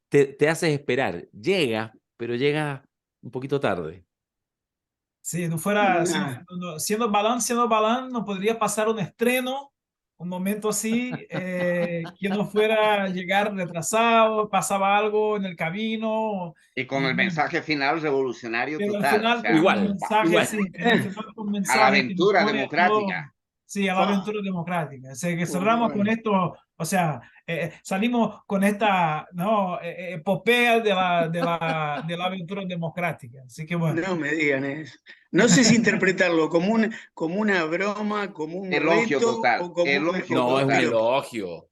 te haces esperar, llega, pero llega un poquito tarde. Si no fuera, No. siendo Balán, no podría pasar un estreno un momento así, que no fuera a llegar retrasado, pasaba algo en el camino, Y con y el bueno, mensaje final revolucionario pero al total, o final con sea, un Igual, mensaje, igual. sí, pero al final con un a la mensaje que nos aventura pone a todos, democrática. sí, a la Fua, aventura democrática. O sea, que muy cerramos con bueno. esto, o sea, salimos con esta, ¿no? Epopea de la aventura democrática. Así que bueno. No me digan eso. No sé si interpretarlo como una broma, como un Elogio reto total, o como un, elogio No, es un total, elogio,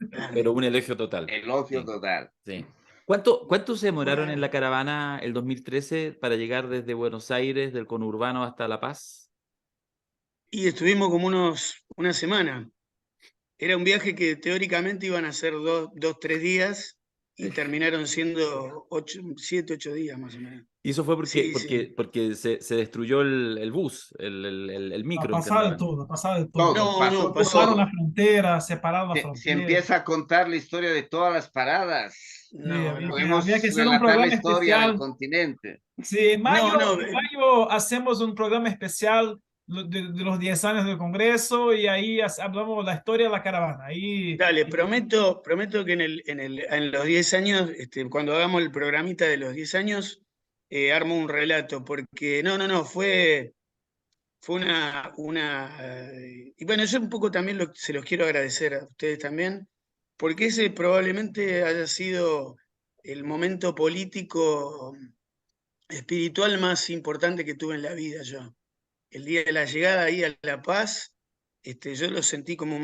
claro. pero un elogio total. elogio Sí, total. sí. ¿Cuánto se demoraron en la Bueno, caravana el 2013 para llegar desde Buenos Aires, del conurbano hasta La Paz? y estuvimos como una semana. Era un viaje que teóricamente iban a ser 3 días y terminaron siendo 7, 8 días más o menos. Y eso fue Sí, sí. porque se destruyó el bus, el No, micro en que pasaba de andaban. todo, pasaba de todo. Todo, No, no, pasó de Cruzaron pasó. la todo. frontera, separaron la Se frontera. empieza a contar la historia de todas las paradas. Sí, No, no. había que Podemos hacer un relatar la programa historia del especial. continente. Sí, No, no. en mayo hacemos un programa especial de los 10 años del Congreso y ahí hablamos de la historia de la caravana. Ahí, Dale, prometo que en los 10 años, cuando hagamos el programita de los 10 años, armo un relato, porque no, fue y bueno, yo un poco también se los quiero agradecer a ustedes también, porque ese probablemente haya sido el momento político, espiritual más importante que tuve en la vida yo. El día de la llegada ahí a La Paz, yo lo sentí como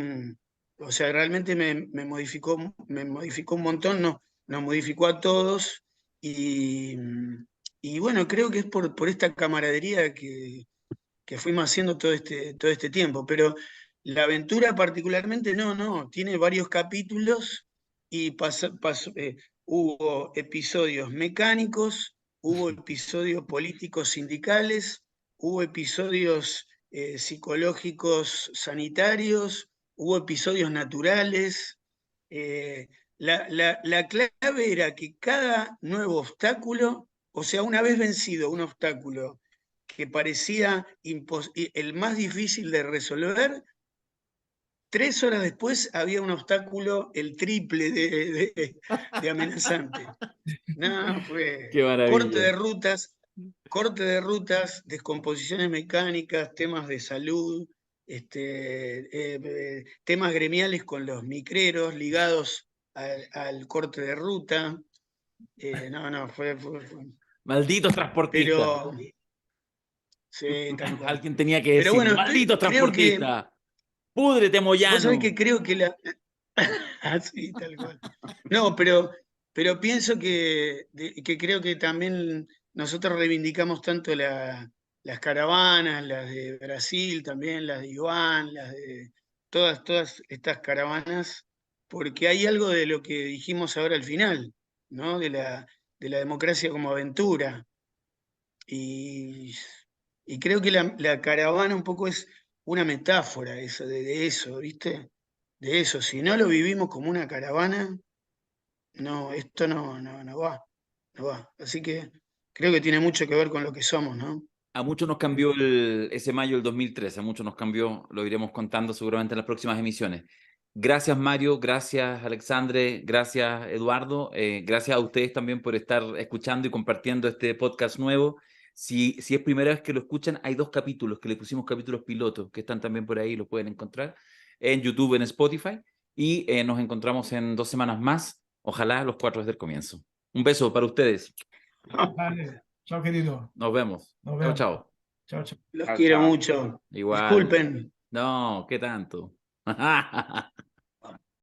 o sea, realmente me modificó un montón, nos modificó a todos y bueno, creo que es por esta camaradería que fuimos haciendo todo este tiempo, pero la aventura particularmente no, tiene varios capítulos y hubo episodios mecánicos, hubo episodios políticos sindicales, hubo episodios psicológicos sanitarios, hubo episodios naturales. La clave era que cada nuevo obstáculo, o sea, una vez vencido un obstáculo que parecía el más difícil de resolver, 3 horas después había un obstáculo el triple de amenazante. No, fue Qué maravilla. corte de rutas, descomposiciones mecánicas, temas de salud, temas gremiales con los micreros ligados al corte de ruta. No, fue. Malditos transportistas. Pero, sí, tal cual. Alguien tenía que Pero decirlo. bueno, Malditos creo que, transportistas. Púdrete, vos sabés Moyano. que creo que sí, tal cual. No, pero pienso que creo que también nosotros reivindicamos tanto las caravanas, las de Brasil también, las de Iván, las de todas estas caravanas, porque hay algo de lo que dijimos ahora al final, ¿no? De la democracia como aventura. Y, y creo que la caravana un poco es una metáfora eso, de eso, ¿viste? De eso. Si no lo vivimos como una caravana, no, esto no va, no va. Así que creo que tiene mucho que ver con lo que somos, ¿no? A muchos nos cambió ese mayo del 2013, a muchos nos cambió, lo iremos contando seguramente en las próximas emisiones. Gracias Mario, gracias Alexandre, gracias Eduardo, gracias a ustedes también por estar escuchando y compartiendo este podcast nuevo. Si es primera vez que lo escuchan, hay 2 capítulos que le pusimos capítulos pilotos que están también por ahí, los pueden encontrar en YouTube, en Spotify y nos encontramos en 2 semanas más, ojalá los 4 desde el comienzo. Un beso para ustedes, vale, chao querido, nos vemos. nos Chao, vemos. chao. Chao, chao. Los Chao, quiero chao. mucho. Igual. Disculpen. No, ¿qué tanto?